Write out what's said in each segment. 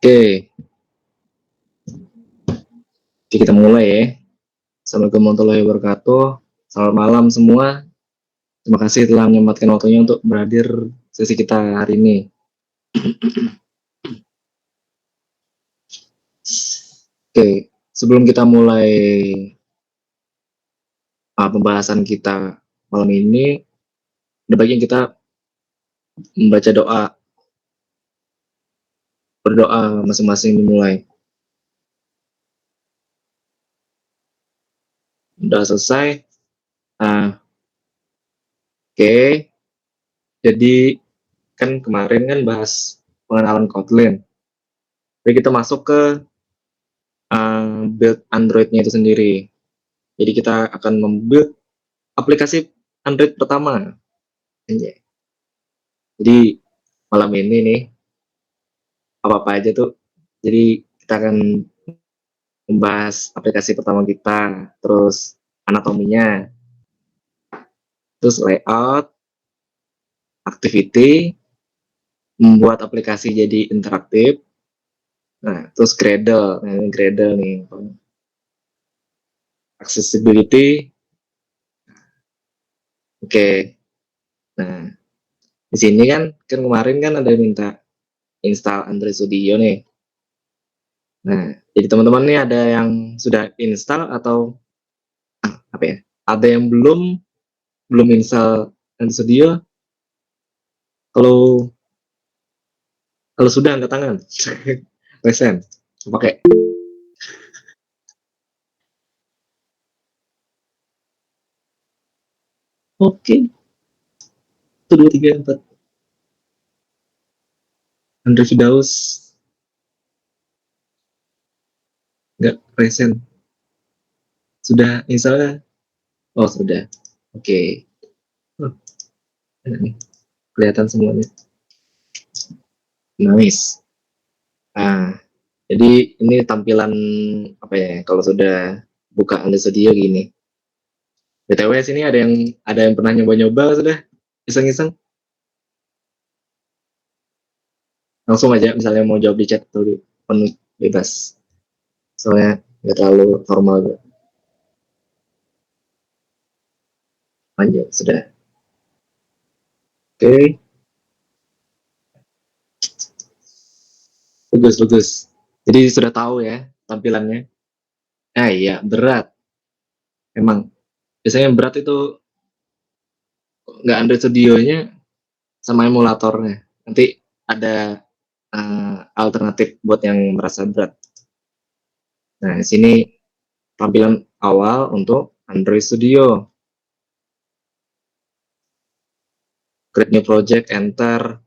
Oke, oke kita mulai ya. Assalamualaikum warahmatullahi wabarakatuh. Selamat malam semua. Terima kasih telah menyempatkan waktunya untuk berhadir sesi kita hari ini. Oke, sebelum kita mulai pembahasan kita malam ini, ada baiknya kita membaca doa, berdoa masing-masing dimulai. Udah selesai. Nah, oke. Jadi kan kemarin kan bahas pengenalan Kotlin. Jadi kita masuk ke build Android-nya itu sendiri. Jadi kita akan membuild aplikasi Android pertama. Jadi malam ini nih apa-apa aja tuh. Jadi kita akan membahas aplikasi pertama kita, terus anatominya, terus layout, activity, membuat aplikasi jadi interaktif. Nah, terus Gradle. Nah, ini Gradle nih. Accessibility. Oke. Nah, di sini kan kemarin kan ada yang minta install Android Studio nih. Nah, jadi teman-teman nih ada yang sudah install atau apa ya? Ada yang belum install Android Studio? Kalau kalau sudah angkat tangan. Resen. Pakai. Oke. 1, 2, 3, 4. Andre Fidaus nggak resen. Sudah install? Oh sudah. Oke. Oh, ini kelihatan semuanya. Nice. Nah, jadi ini tampilan apa ya? Kalau sudah buka Android Studio gini. BTW sini ada yang pernah nyoba-nyoba sudah iseng-iseng. Langsung aja misalnya mau jawab di chat atau di penuh bebas. Soalnya nggak terlalu formal juga. Lanjut sudah. Oke. Bagus. Jadi sudah tahu ya tampilannya. Iya, berat. Emang biasanya yang berat itu nggak Android Studio-nya sama emulatornya. Nanti ada alternatif buat yang merasa berat. Nah, di sini tampilan awal untuk Android Studio. Create new project, enter,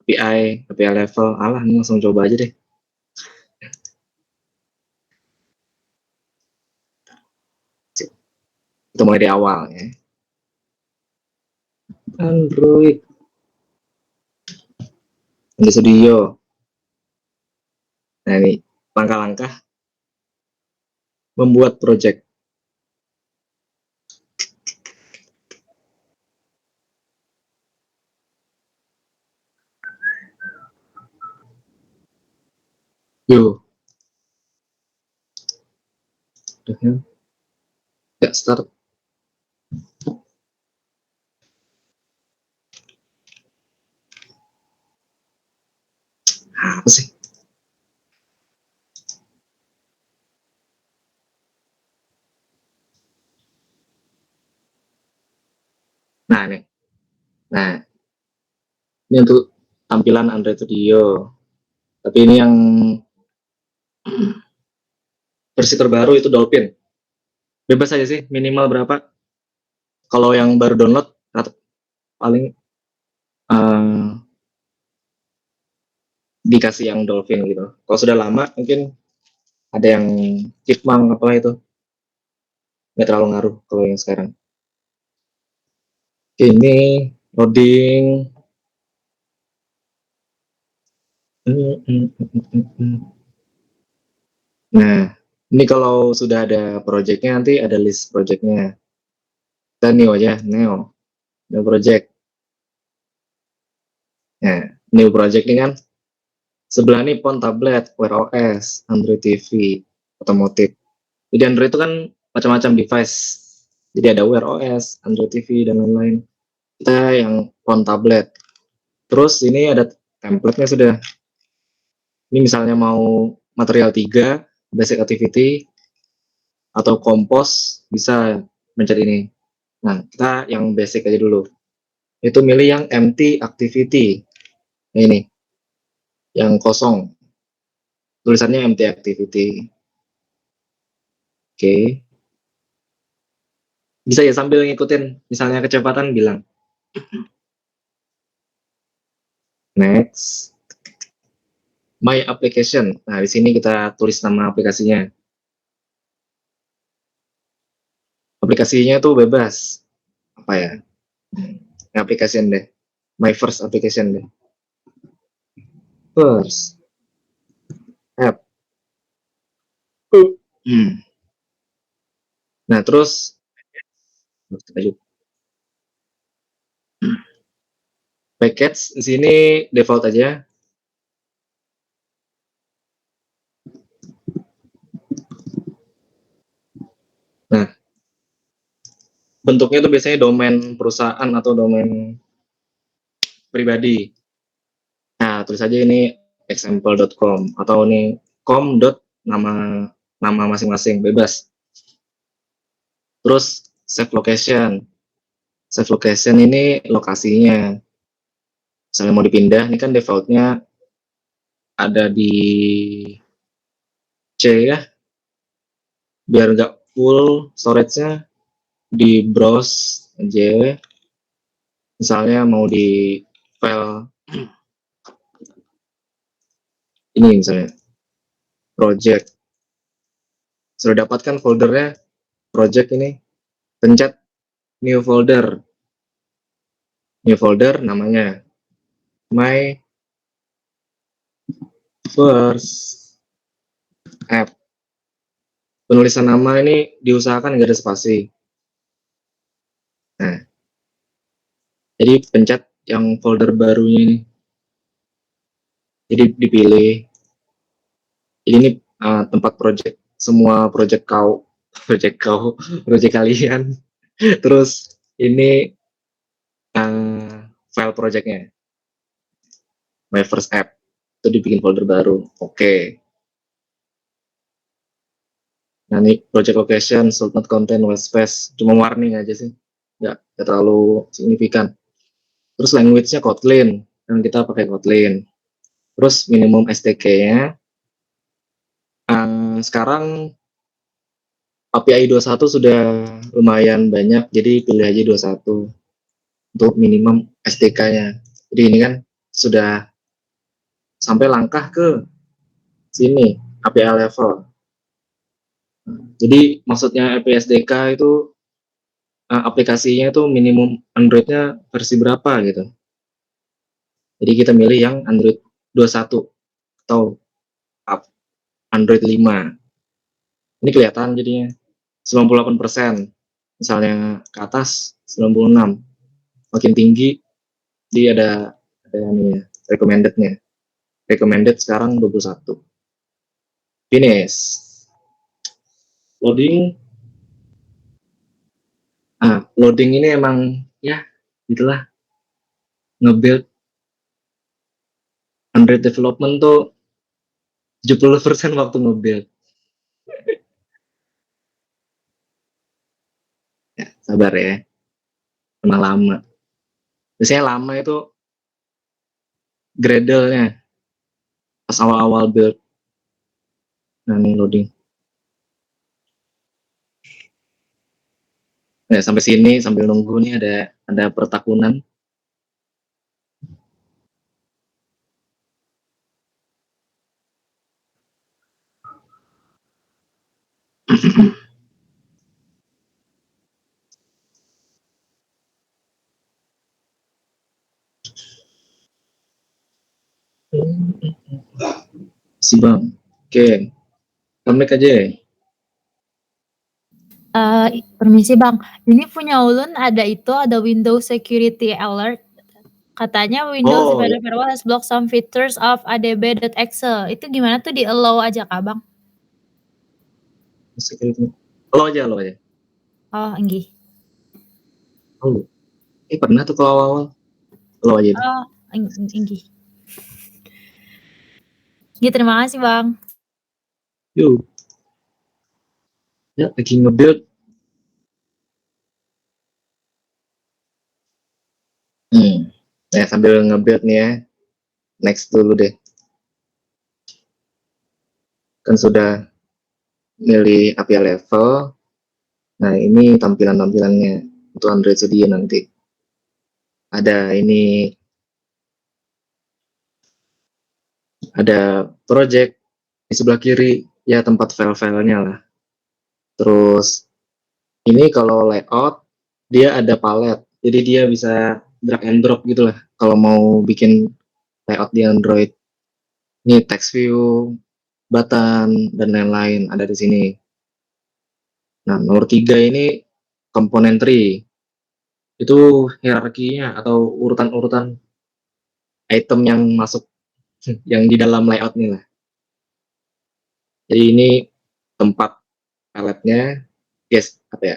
API level. Alah, ini langsung coba aja deh. Kita mulai di awal ya. Android Studio. Nah, ini langkah-langkah membuat project. Yo. Nggak start. Apa sih? Nah, nih. Nah, ini untuk tampilan Android Studio. Tapi ini yang versi terbaru itu Dolphin. Bebas aja sih, minimal berapa. Kalau yang baru download, paling dikasih yang Dolphin gitu. Kalau sudah lama, mungkin ada yang Chipmunk apa itu. Nggak terlalu ngaruh kalau yang sekarang. Ini loading. Nah, ini kalau sudah ada projectnya nanti ada list projectnya. Kita new aja, new project. Nah, new project ini kan Sebelah ini phone, tablet, Wear OS, Android TV, otomotif. Jadi Android itu kan macam-macam device. Jadi ada Wear OS, Android TV, dan lain-lain. Kita yang phone, tablet. Terus ini ada template-nya sudah. Ini misalnya mau material 3, basic activity, atau kompos, bisa mencari ini. Nah, kita yang basic aja dulu. Itu milih yang empty activity. Nah, ini, yang kosong. Tulisannya empty activity. Oke. Bisa ya sambil ngikutin, misalnya kecepatan bilang. Next. My application. Nah, di sini kita tulis nama aplikasinya. Aplikasinya tuh bebas. Apa ya? Application deh. My first application deh. First app. Hmm. Nah, terus package di sini default aja. Nah, bentuknya tuh biasanya domain perusahaan atau domain pribadi. Nah, tulis aja ini example.com atau ini com. Nama nama masing-masing bebas. Terus save location. Save location ini lokasinya. Misalnya mau dipindah, ini kan defaultnya ada di C ya, biar nggak full storage-nya di browse aja. Misalnya mau di file ini misalnya project, sudah dapatkan foldernya project ini, pencet new folder namanya my first app. Penulisan nama ini diusahakan nggak ada spasi. Nah, jadi pencet yang folder barunya ini, jadi dipilih. Jadi ini tempat project, semua project project kalian. Terus ini file projectnya my first app itu dibikin folder baru. Oke. Nah, ini project location should not contain web space, cuma warning aja sih, nggak terlalu signifikan. Terus language-nya Kotlin, dan kita pakai Kotlin. Terus minimum SDK-nya sekarang API 21 sudah lumayan banyak, jadi pilih aja 21 untuk minimum SDK-nya. Jadi ini kan sudah sampai langkah ke sini, API level. Jadi maksudnya API SDK itu aplikasinya itu minimum Android-nya versi berapa gitu. Jadi kita milih yang Android 21 atau Android 5. Ini kelihatan jadinya 98%. Misalnya ke atas 96. Makin tinggi dia ada ini ya, recommended-nya. Recommended sekarang 21. Finish. Loading. Loading ini emang ya gitulah, nge-build Android development tuh 70% waktu nge-build. Ya, sabar ya. Emang lama. Biasanya lama itu Gradle-nya pas awal-awal build. Nah, ini loading. Nah, sampai sini sambil nunggu nih ada pertakunan. Si Bang. Oke. Comeback aja ya. Permisi Bang, ini punya Ulun ada Windows Security Alert. Katanya Windows Oh, ya. Defender Firewall has blocked some features of adb.exe. Itu gimana tuh, di-allow aja kah, Bang? Security. Allow aja, allow aja. Oh, enggih. Oh, pernah tuh kalau awal-awal. Allow aja deh. Oh, enggih. Ya, terima kasih, Bang. Yuk. Ya, lagi nge-build. Ya, sambil nge-build nih ya. Next dulu deh. Kan sudah milih API level. Nah, ini tampilan-tampilannya untuk Android Studio nanti. Ada ini, ada project di sebelah kiri, ya tempat file-filenya lah. Terus, ini kalau layout, dia ada palet. Jadi dia bisa drag and drop gitu lah. Kalau mau bikin layout di Android. Ini text view, button, dan lain-lain ada di sini. Nah, nomor 3 ini komponen tree. Itu hierarkinya atau urutan-urutan item yang masuk yang di dalam layout nih lah. Jadi ini tempat paletnya, guys, apa ya?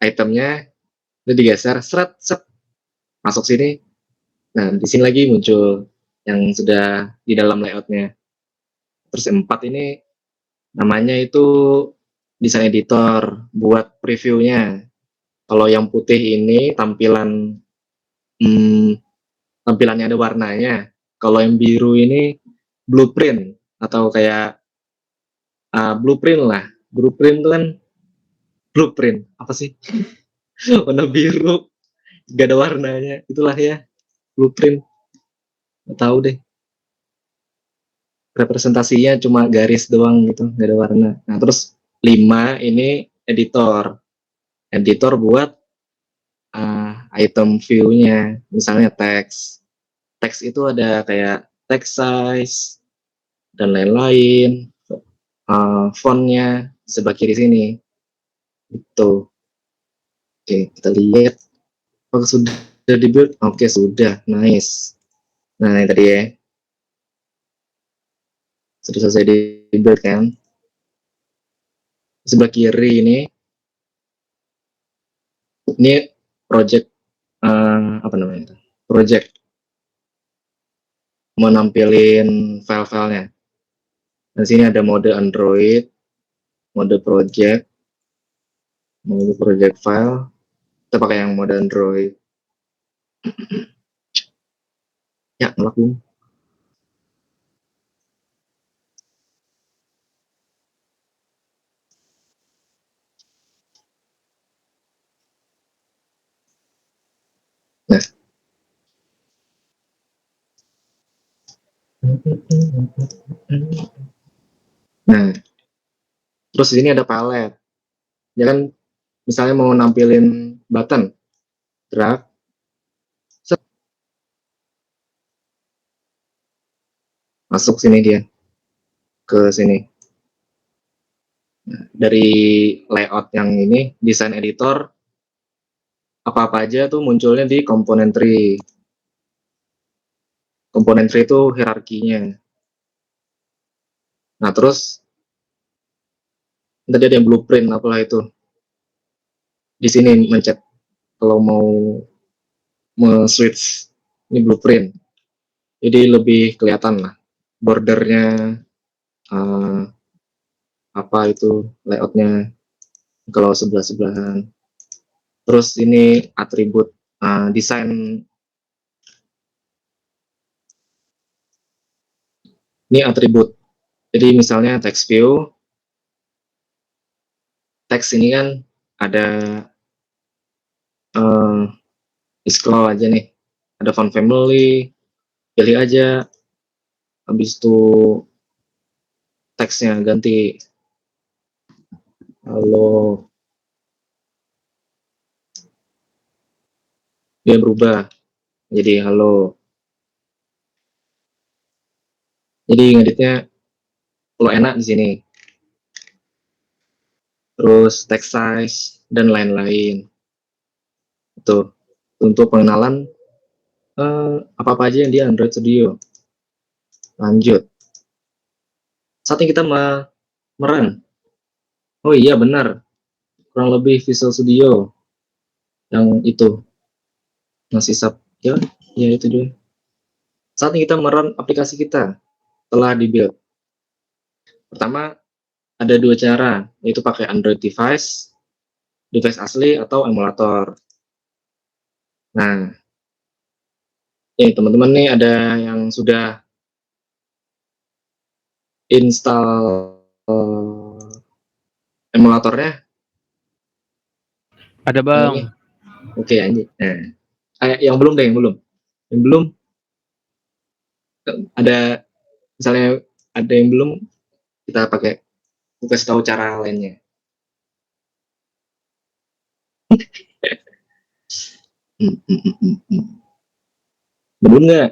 Itemnya itu digeser, seret, set, masuk sini. Nah, di sini lagi muncul yang sudah di dalam layoutnya. Terus 4 ini namanya itu design editor buat previewnya. Kalau yang putih ini hmm, tampilannya ada warnanya. Kalau yang biru ini blueprint atau kayak blueprint lah. Blueprint itu kan blueprint apa sih? Warna biru, gak ada warnanya. Itulah ya blueprint. Gak tahu deh. Representasinya cuma garis doang gitu, gak ada warna. Nah terus 5 ini editor. Editor buat item view-nya, misalnya teks. Teks itu ada kayak text size dan lain-lain. Fontnya sebelah kiri sini. Itu. Oke, kita lihat. Apakah sudah dibuild? Oke, sudah. Nice. Nah, ini tadi ya. Sudah selesai dibuild kan. Sebelah kiri ini project apa namanya? Project menampilin file-filenya. Di sini ada mode Android, mode project file. Kita pakai yang mode Android. Ya, ngelakuin. Nah. Nah, terus di sini ada palet. Ya kan, misalnya mau nampilin button, drag, set, masuk sini dia, ke sini. Nah, dari layout yang ini, design editor, apa-apa aja tuh munculnya di komponen tree. Komponen tree itu hierarkinya. Nah, terus tadi ada yang blueprint, apalah itu. Di sini mencet kalau mau switch ini blueprint. Jadi lebih kelihatan lah bordernya, apa itu layoutnya kalau sebelah-sebelahan. Terus ini atribut desain. Ini atribut. Jadi misalnya text view, teks ini kan ada di scroll aja nih, ada font family, pilih aja, habis itu teksnya ganti halo, dia berubah jadi halo. Jadi ngeditnya lo enak di sini. Terus text size dan lain-lain. Itu. untuk pengenalan apa-apa aja yang di Android Studio. Lanjut. Saatnya kita merun. Oh iya benar, kurang lebih Visual Studio yang itu masih ya itu dulu. Saatnya kita merun aplikasi kita telah dibuild. Pertama, ada dua cara, yaitu pakai Android device asli atau emulator. Nah, teman-teman nih ada yang sudah install emulatornya? Ada bang. Oke, anjir. Nah, yang belum deh, yang belum ada, misalnya ada yang belum, kita pakai, kasih tahu cara lainnya. Belum nggak?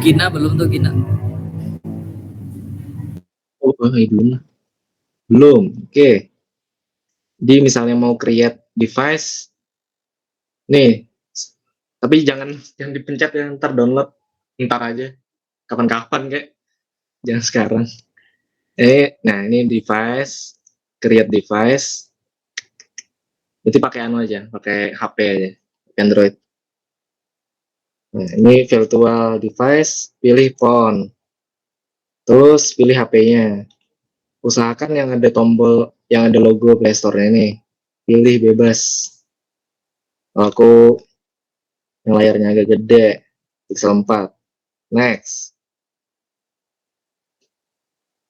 Gina belum tuh Gina. Oh, belum. Belum. Oke. Jadi misalnya mau create device, nih, tapi jangan dipencet ya, ntar download, ntar aja, kapan-kapan kayak, jangan sekarang. Nah ini device, create device, berarti pakai aja, pakai HP aja, Android. Nah ini virtual device, pilih phone, terus pilih HP-nya. Usahakan yang ada tombol, yang ada logo Play Store-nya nih, pilih bebas. Kalau aku yang layarnya agak gede, Pixel 4. Next.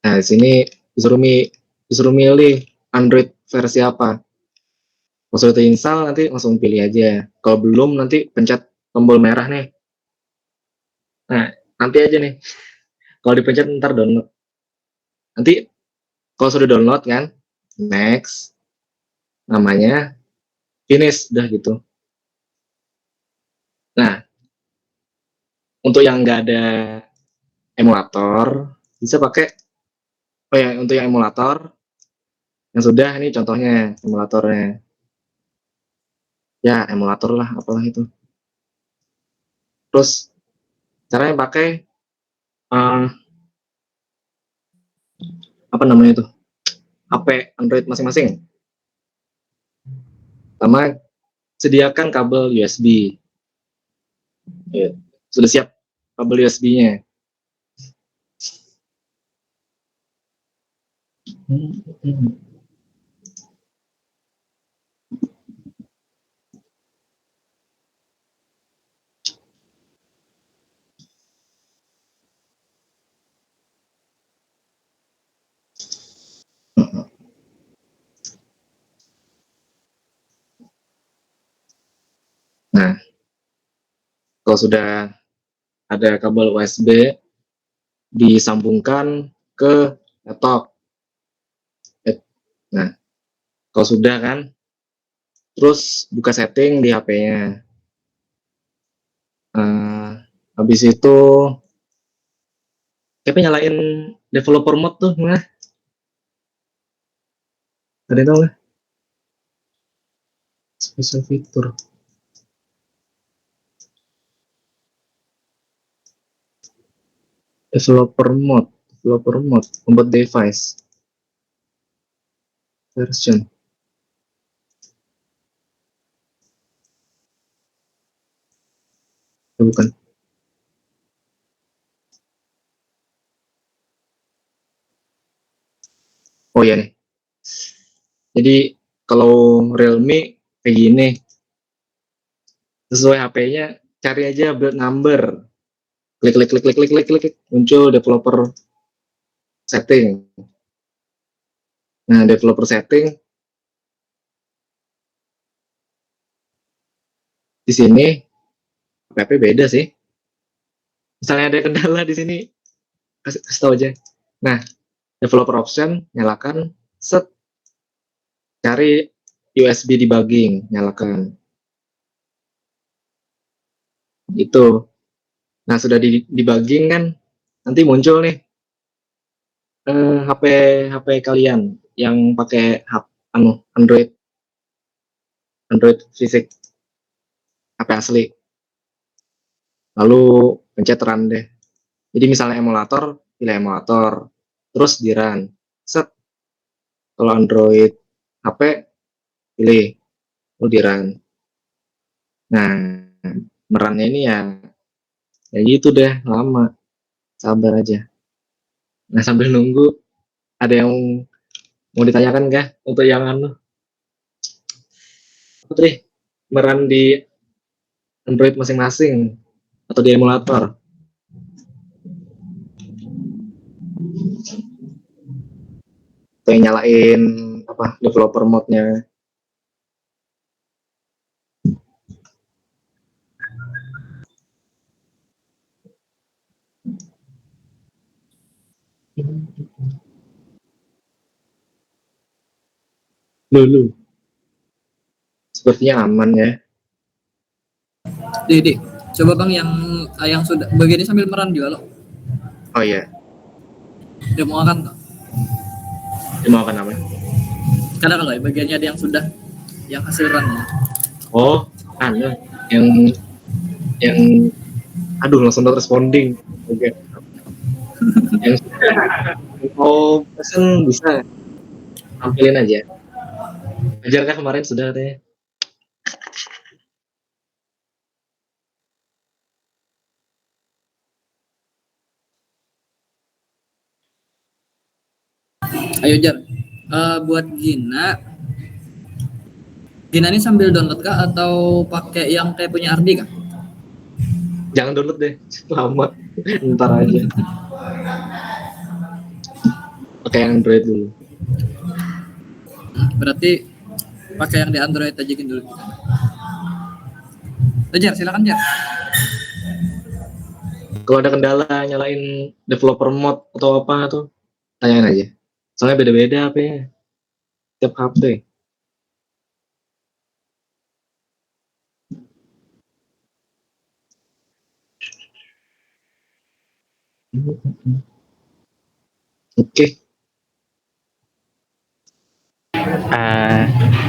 Nah, di sini disuruh milih Android versi apa. Kalau sudah terinstall, nanti langsung pilih aja. Kalau belum, nanti pencet tombol merah nih. Nah, nanti aja nih. Kalau dipencet, ntar download. Nanti, kalau sudah download kan, next. Namanya, finish, udah gitu. Nah, untuk yang nggak ada emulator, bisa pakai, untuk yang emulator, yang sudah, ini contohnya emulatornya. Ya, emulator lah, apalah itu. Terus, caranya pakai, apa namanya itu, HP Android masing-masing. Pertama, sediakan kabel USB. Ya, sudah siap kabel USB-nya. Nah, kalau sudah ada kabel USB, disambungkan ke laptop. Nah, kalau sudah kan, terus buka setting di HP-nya. Habis itu, tapi nyalain developer mode tuh, nah. Ada yang tahu nggak? Special fitur. Developer mode, membuat device version. Bukan. Oh iya nih. Jadi kalau Realme kayak gini, sesuai HP-nya, cari aja build number. Klik, muncul developer setting. Nah, developer setting di sini HP beda sih. Misalnya ada kendala di sini, kasih tahu aja. Nah, developer option nyalakan, set, cari USB debugging, nyalakan. Itu. Nah, sudah debugging kan, nanti muncul nih HP kalian yang pakai Android Android fisik HP asli. Lalu pencet run deh. Jadi misalnya emulator, pilih emulator, terus di run. Set. Kalau Android HP, pilih, lalu di run. Nah, merannya ini ya gitu deh, lama. Sabar aja. Nah, sambil nunggu, ada yang mau ditanyakan kah untuk yang Putri, meran di Android masing-masing atau di emulator? Atau yang nyalain apa developer mode-nya? Dulu. Sepertinya aman ya. Dik, coba bang yang sudah bagiannya sambil meran juga loh. Oh iya, Dia mau akan dia mau apa namanya? karena kalau bagiannya ada yang sudah yang hasil runnya. Oh, yang yang aduh langsung not responding. Oke. Yang mau pesen bisa tampilin aja. Ajarkah kemarin sudah katanya? Ayo Jar, buat Gina ini sambil download kah atau pakai yang kayak punya Ardi kah? Jangan download deh, lama. Ntar aja. Pakai yang Android dulu. Berarti pakai yang di Android aja dulu. Jar, silakan Jar. Kalau ada kendala nyalain developer mode atau apa tuh, tanyain aja. Soalnya beda-beda apa ya, tiap HP. Oke.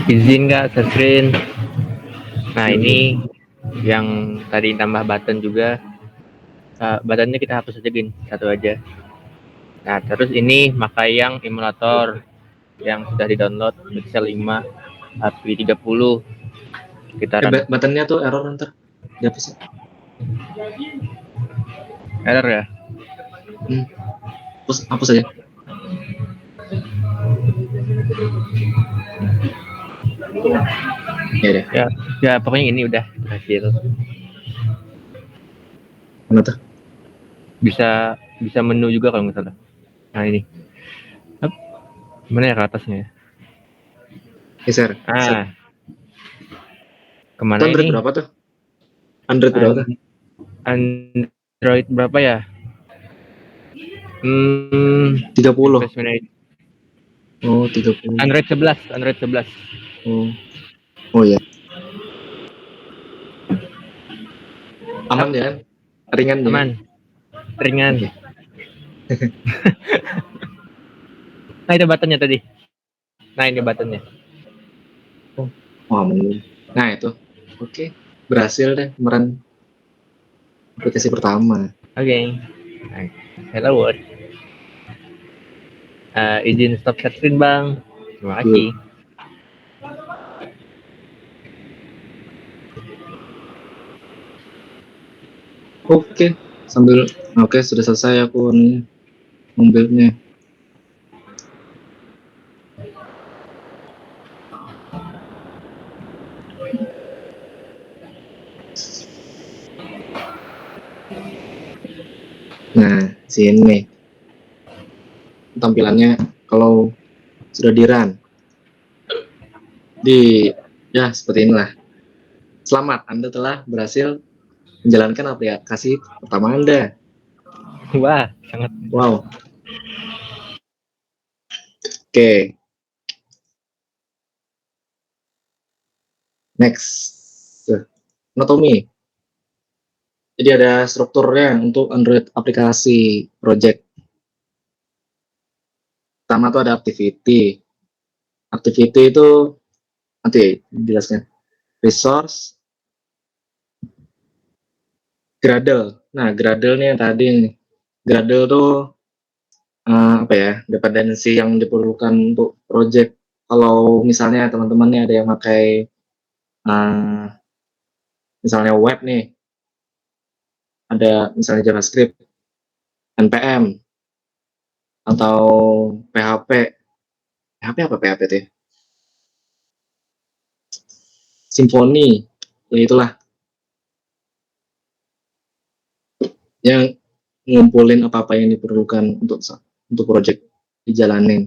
Izin nggak share screen. Nah ini yang tadi tambah button juga. Buttonnya kita hapus aja Gin, satu aja. Nah terus ini pakai yang emulator yang sudah di download Pixel 5 API 30 kita run. Buttonnya tuh error ntar. Dihapus. Error ya? Hapus aja. Ya deh. Ya pokoknya ini udah berhasil. Mana tuh? Bisa menu juga kalau nggak salah. Nah ini. Mana ya ke atasnya? Geser. Kemana Android ini? berapa tuh? Android berapa tuh? Android berapa ya? 30. Oh, 30. Android 11. Oh ya. Aman ya? Ringan ya? Aman. Ringan. Okay. Nah itu buttonnya tadi. Nah ini buttonnya. Oh aman. Nah itu. Oke. Berhasil deh meran aplikasi pertama. Oke. Hello world. Izin stop share screen bang. Terima kasih. Oke. Sudah selesai aku membuildnya. Nah, sini tampilannya kalau sudah di run. Ya seperti inilah. Selamat, Anda telah berhasil menjalankan aplikasi pertama Anda. Wah, sangat. Wow. Oke. Next. Anatomy. Jadi ada strukturnya untuk Android aplikasi project. Pertama tuh ada activity. Activity itu nanti dijelaskan. resource, Gradle. Nah, Gradle nih yang tadi nih. Gradle tuh apa ya, dependensi yang diperlukan untuk project. Kalau misalnya teman-teman nih ada yang pakai misalnya web nih, ada misalnya JavaScript, NPM, atau PHP. PHP apa PHP tuh ya? Symfony, ya itulah yang ngumpulin apa-apa yang diperlukan untuk project dijalanin,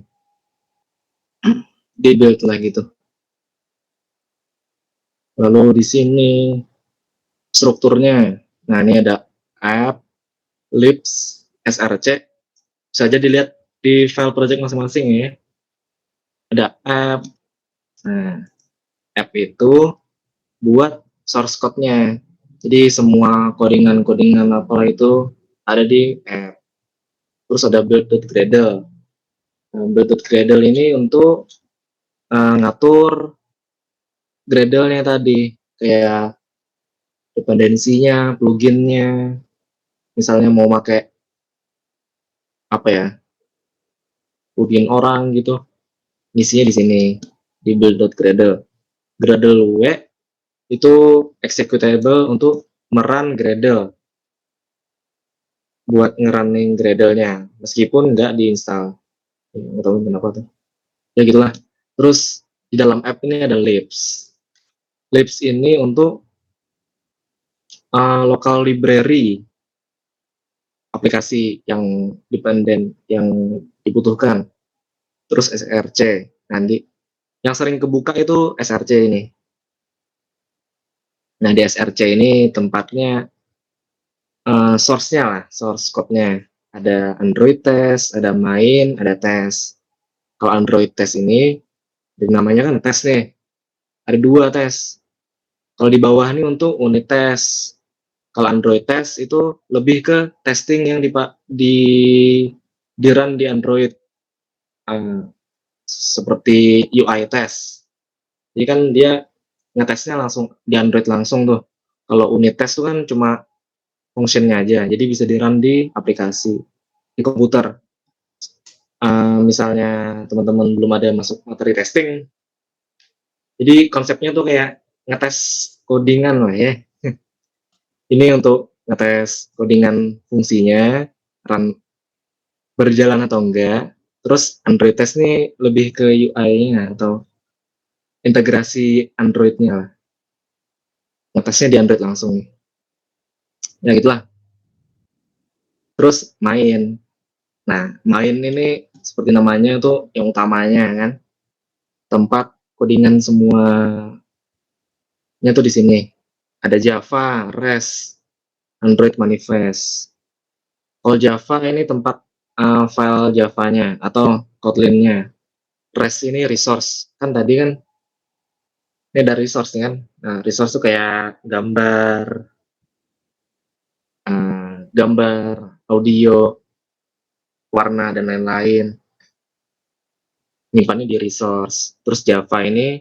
di build lah gitu. Lalu di sini strukturnya, nah ini ada app, libs, src, bisa aja dilihat di file project masing-masing ya. Ada app, nah app itu buat source code-nya. Jadi semua codingan-codingan apa itu ada di app. Terus ada build.gradle. Nah, build.gradle ini untuk ngatur Gradle-nya tadi, kayak dependensinya, pluginnya, misalnya mau pakai apa ya, plugin orang gitu, ngisinya di sini di build.gradle. Gradle W itu executable untuk merun Gradle, buat ngerunning Gradle-nya, meskipun nggak diinstal. Nggak tahu kenapa tuh. Ya gitulah. Terus di dalam app ini ada libs. Libs ini untuk local library aplikasi yang dependen yang dibutuhkan. Terus src, nanti yang sering kebuka itu src ini. Nah di src ini tempatnya source-nya lah, source code-nya. Ada Android test, ada main, ada tes. Kalau Android test ini namanya kan tes nih, ada 2 tes. Kalau di bawah ini untuk unit tes. Kalau Android test itu lebih ke testing yang di run di Android, seperti UI test. Jadi kan dia ngetesnya langsung di Android langsung tuh. Kalau unit test tuh kan cuma functionnya aja, jadi bisa di run di aplikasi, di komputer. Misalnya teman-teman belum ada masuk materi testing, jadi konsepnya tuh kayak ngetes codingan lah ya. Ini untuk ngetes codingan fungsinya, run berjalan atau enggak. Terus Android test ini lebih ke UI-nya atau integrasi Android-nya lah. Ngetesnya di Android langsung. Ya gitulah. Terus main. Nah, main ini seperti namanya itu yang utamanya kan. Tempat codingan semuanya tuh di sini. Ada Java, REST, Android manifest. Kalau Java ini tempat file Java-nya atau Kotlin-nya. REST ini resource. Kan tadi kan ini ada resource kan. Nah, resource tuh kayak gambar, audio, warna dan lain-lain. Nyimpannya di resource. Terus Java ini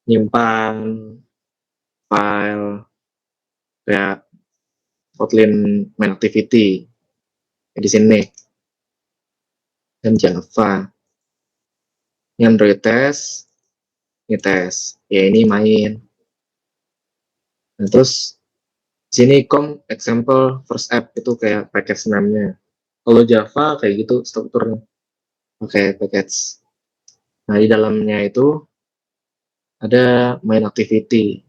nyimpan file kayak Kotlin main activity di sini. Dan Java. Ini Android test, ini tes. Ya ini main. Nah, terus sini example first app itu kayak package name-nya. Kalau Java kayak gitu strukturnya. Oke, package. Nah, di dalamnya itu ada main activity.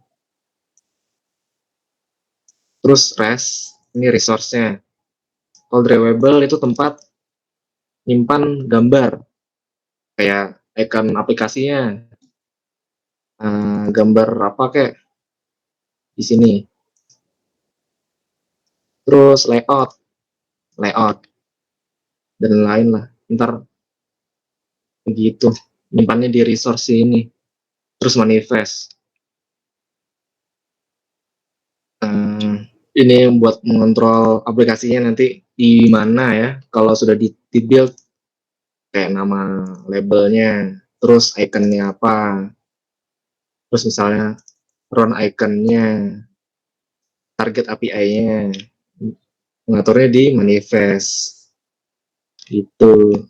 Terus REST, ini resource-nya. Kalau Drawable itu tempat nyimpan gambar. Kayak icon aplikasinya. Gambar apa kayak di sini. Terus layout dan lain lah. Ntar begitu nyimpannya di resource ini. Terus manifest, ini buat mengontrol aplikasinya nanti di mana ya kalau sudah di build, kayak nama labelnya, terus iconnya apa, terus misalnya run iconnya, target API-nya, mengaturnya di manifest. Itu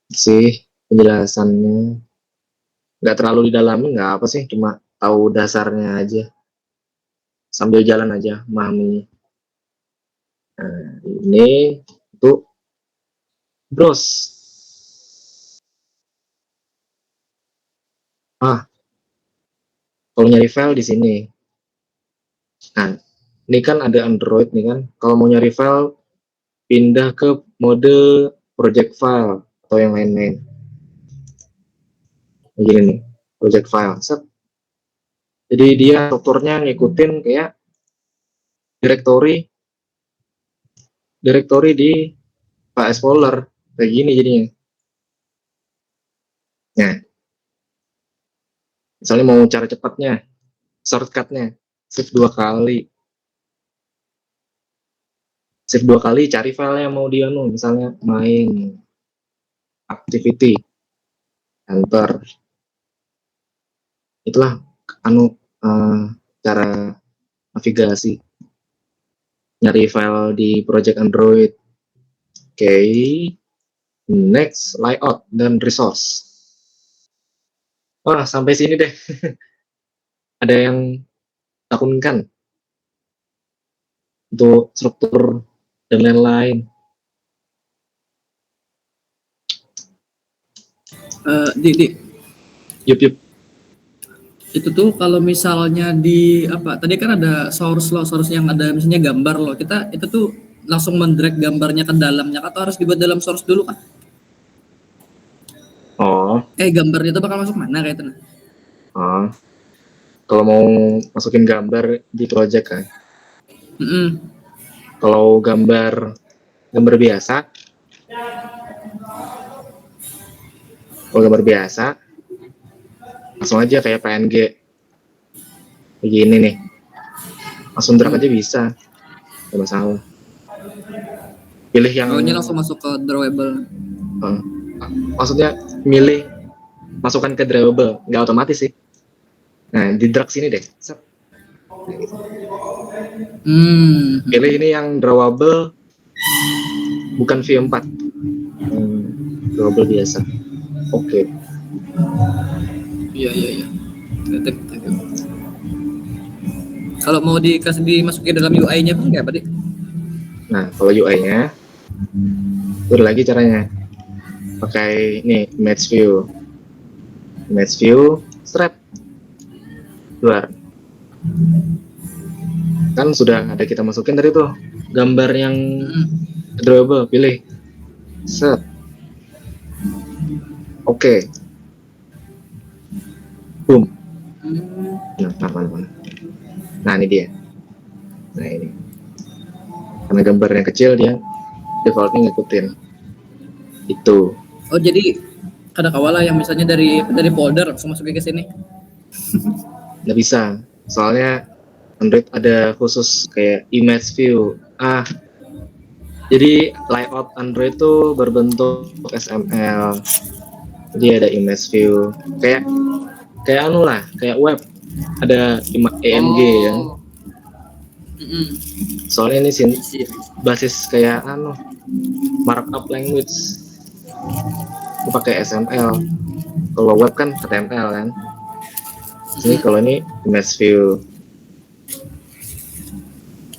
sih penjelasannya. Nggak terlalu didalami, nggak apa sih, cuma tahu dasarnya aja. Sambil jalan aja, memahami. Nah, ini itu browse. Kalau nyari file di sini. Nah, ini kan ada Android nih kan. Kalau mau nyari file, pindah ke mode project file atau yang lain-lain. Begini nih, project file. Set. Jadi dia strukturnya ngikutin kayak directory di file explorer kayak gini jadinya. Nah, misalnya mau cara cepatnya, shortcutnya, shift 2 kali. Shift 2 kali cari file yang mau dianu, misalnya main activity, enter. Itulah cara navigasi nyari file di project Android. Oke, next layout dan resource. Wah, sampai sini deh. Ada yang takutkan untuk struktur dan lain-lain. Di Yup. itu tuh kalau misalnya di apa tadi kan ada source yang ada misalnya gambar lo, kita itu tuh langsung mendrag gambarnya ke dalamnya atau harus dibuat dalam source dulu kan? Oh, Gambarnya itu bakal masuk mana kayak itu? kalau mau masukin gambar di project kan. Mm-mm. Kalau gambar biasa, langsung aja kayak PNG begini nih, langsung drag aja bisa, nggak masalah. Pilih yang Ini langsung masuk ke drawable. maksudnya milih masukkan ke drawable, nggak otomatis sih. Nah, di drag sini deh. Set. Pilih ini yang drawable, bukan V4, drawable biasa. Oke. Iya. Kalau mau dimasukin dalam UI-nya pun kayak apa deh? Nah, kalau UI-nya, itu lagi caranya. Pakai nih image view, strap, keluar. Kan sudah ada kita masukin tadi tuh gambar yang drawable, pilih, set. Oke. Boom. Nah, ini dia. Nah, ini. Karena gambarnya kecil, dia defaultnya ngikutin. Itu. Oh, jadi ada kawala yang misalnya dari folder langsung masukin ke sini. Nggak bisa. Soalnya Android ada khusus kayak image view. Jadi layout Android itu berbentuk XML. Jadi ada image view. Kayak kayak web. Ada EMG kan. Soalnya ini basis kayak markup language. Aku pakai XML. Kalau web kan HTML kan. Jadi kalau ini image view.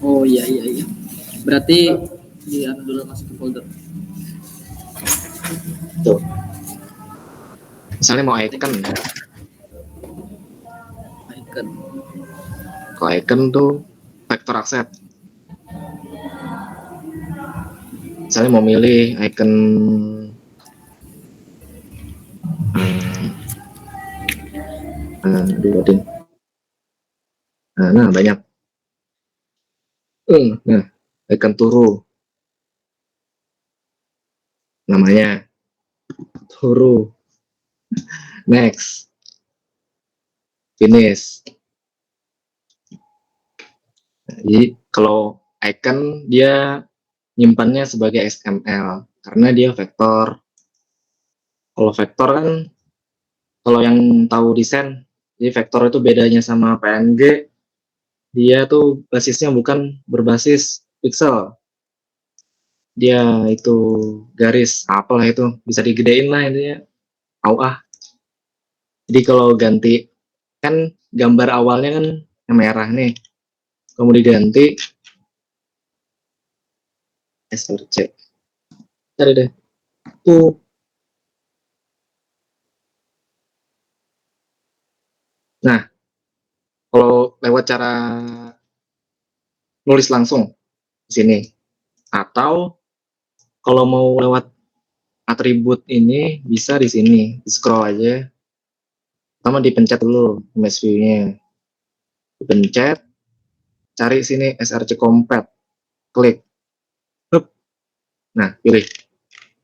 Oh iya. Berarti di dulu masuk ke folder. Tuh. Misalnya mau icon. Kalau icon tuh vector accept. Misalnya mau milih icon nah banyak. Nah, icon turu. Namanya turu. Next. Finish. Jadi kalau icon dia nyimpannya sebagai XML karena dia vektor. Kalau vektor kan, kalau yang tahu desain Jadi vektor itu bedanya sama PNG, dia tuh basisnya bukan berbasis pixel. Dia itu garis, apalah itu, bisa digedein lah intinya. Jadi kalau ganti, kan gambar awalnya kan yang merah nih, kalau mau diganti SRC. Cari deh. Tuh. Nah, kalau lewat cara nulis langsung di sini, atau kalau mau lewat atribut ini bisa di sini, di scroll aja. Pertama dipencet dulu image view-nya, dipencet, cari sini SRC Compact, klik, hup. Nah pilih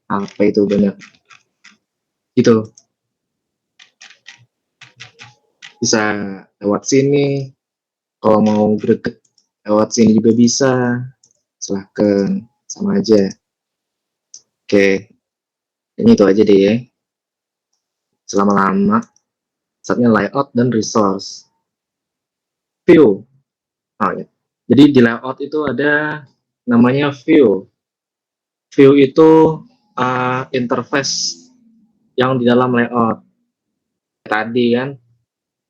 apa itu banyak, gitu. Bisa lewat sini, kalau mau greget lewat sini juga bisa, silahkan, sama aja. Oke, ini itu aja deh ya. Selama-lama, saatnya layout dan resource. View. Oh, ya. Jadi di layout itu ada namanya view. View itu interface yang di dalam layout. Tadi kan,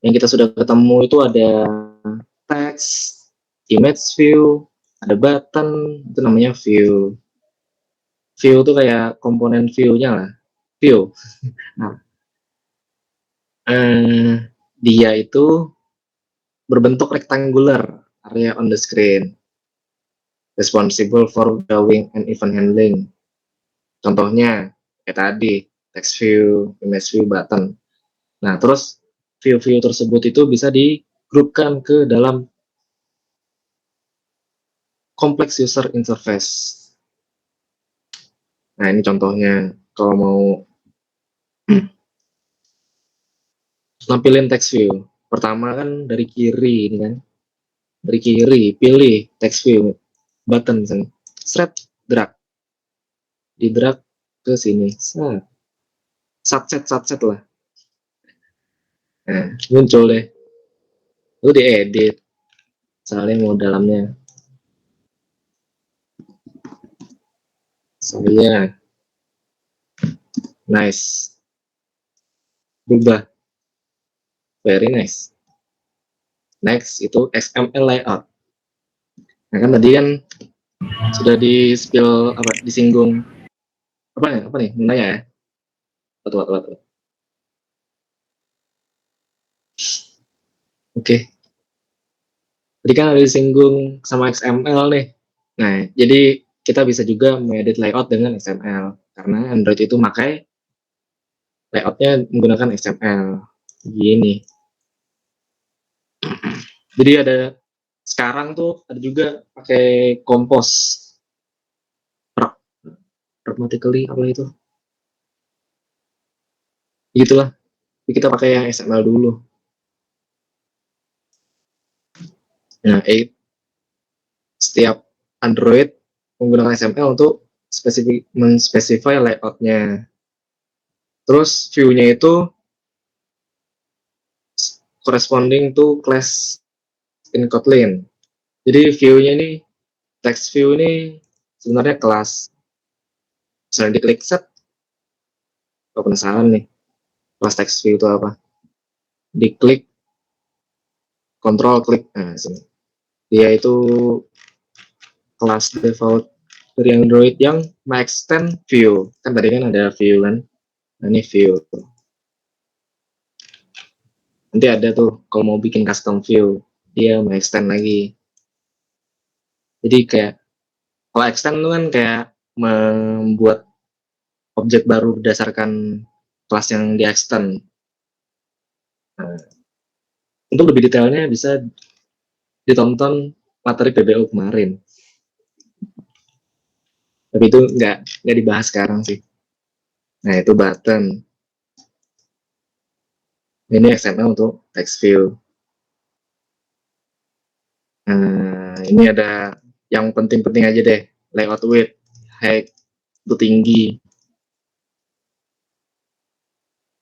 yang kita sudah ketemu itu ada text, image view, ada button, itu namanya view. View itu kayak komponen view-nya lah. View. Nah, dia itu berbentuk rectangular area on the screen, responsible for drawing and event handling. Contohnya kayak tadi, text view, image view, button. Nah, terus view-view tersebut itu bisa digrupkan ke dalam complex user interface. Nah, ini contohnya. Kalau mau nampilin text view, pertama kan dari kiri ini kan. Dari kiri, pilih text view, button misalnya. Strap, drag. Di drag ke sini. Subset lah. Nah, muncul deh. Itu diedit. Misalnya mau dalamnya. Misalnya. Nice. Berubah. Very nice. Next itu XML layout. Nah kan tadi kan sudah disinggung apa nih menanya ya. What. Oke. Tadi kan ada disinggung sama XML nih. Nah jadi kita bisa juga mengedit layout dengan XML karena Android itu pakai layoutnya menggunakan XML. Gini. Jadi ada sekarang tuh ada juga pakai Compose. Pragmatically apa itu? Gitulah. Jadi kita pakai yang XML dulu. Nah, setiap Android menggunakan XML untuk menspesify layoutnya. Terus view-nya itu corresponding to class in Kotlin. Jadi view-nya ini, text view ini sebenarnya kelas. Misalnya diklik set, kalau penasaran nih, kelas text view itu apa? Diklik, control klik, nah sini. Dia itu kelas default dari Android yang extend view. Kan tadi kan ada view kan, nah ini view. Nanti ada tuh kalau mau bikin custom view, dia mau extend lagi. Jadi kayak kalau extend itu kan kayak membuat objek baru berdasarkan kelas yang di extend. Nah, untuk lebih detailnya bisa ditonton materi PBO kemarin. Tapi itu nggak dibahas sekarang sih. Nah itu button. Ini XML untuk text view. Nah, ini ada yang penting-penting aja deh. Layout width, height, itu tinggi.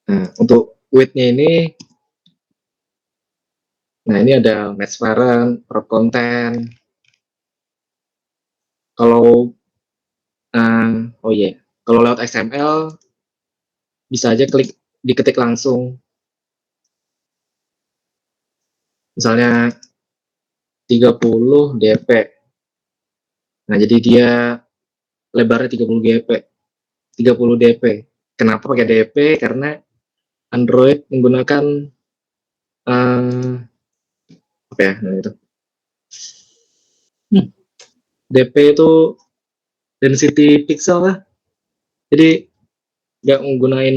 Nah, untuk width-nya ini Nah, ini ada match parent, crop content. Kalau oh iya, kalau lewat XML bisa aja diketik langsung. Misalnya 30 dp. Nah, jadi dia lebarnya 30 dp. Kenapa pakai dp? Karena Android menggunakan apa ya? Nah, itu. dp itu density pixel lah. Jadi nggak menggunakan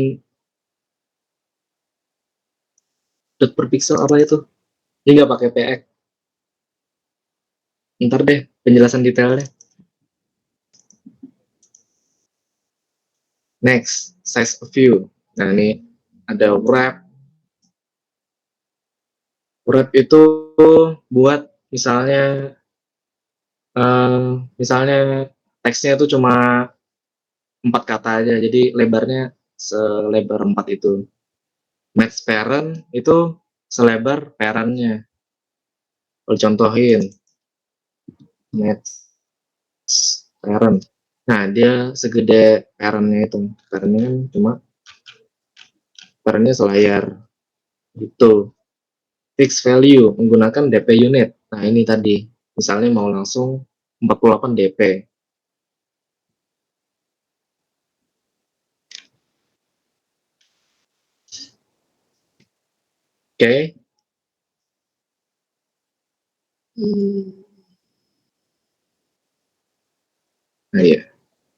dot per pixel apa itu. Jadi nggak pakai px. Ntar deh penjelasan detailnya. Next, size of view. Nah, ini ada wrap. Wrap itu buat misalnya teksnya itu cuma 4 kata aja, jadi lebarnya selebar 4 itu. Match parent itu selebar parentnya. Kalau contohin match parent, nah dia segede parentnya itu. Parentnya kan cuma parentnya selayar gitu. Fixed value menggunakan dp unit. Nah, ini tadi misalnya mau langsung 48 dp. Oke. Nah, iya.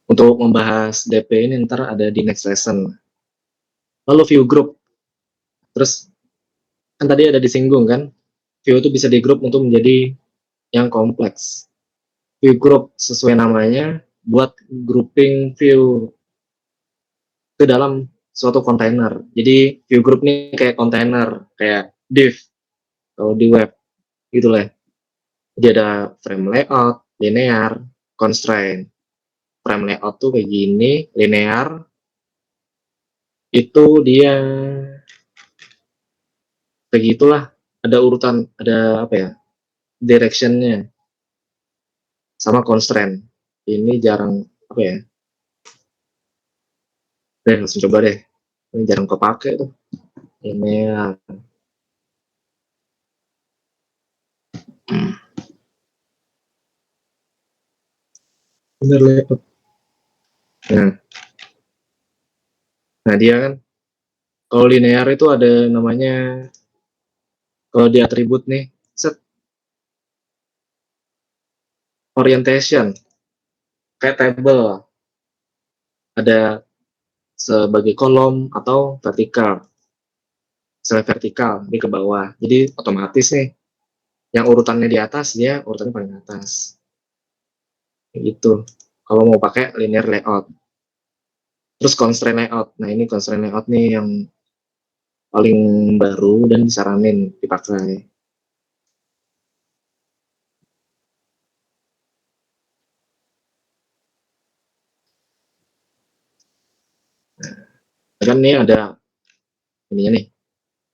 Untuk membahas DP ini ntar ada di next lesson. Lalu view group. Terus kan tadi ada disinggung kan, view itu bisa di group untuk menjadi yang kompleks. View group sesuai namanya buat grouping view ke dalam suatu kontainer. Jadi view group ini kayak kontainer, kayak div kalau di web gitu lah. Jadi ada frame layout, linear, constraint. Frame layout tuh kayak gini, linear itu dia begitulah, ada urutan, ada apa ya, directionnya sama constraint. Ini jarang apa ya, langsung coba deh, ini jarang kepake tuh ini ya. Bener layout. Nah dia kan kalau linear itu ada namanya, kalau di atribut nih, set orientation kayak table, ada sebagai kolom atau vertikal. Misalnya vertikal ini ke bawah, jadi otomatis nih yang urutannya di atas dia urutannya paling atas gitu kalau mau pakai linear layout. Terus constraint layout, nah ini constraint layout nih yang paling baru dan disaranin dipakai. Nah, kan ini ada ininya nih,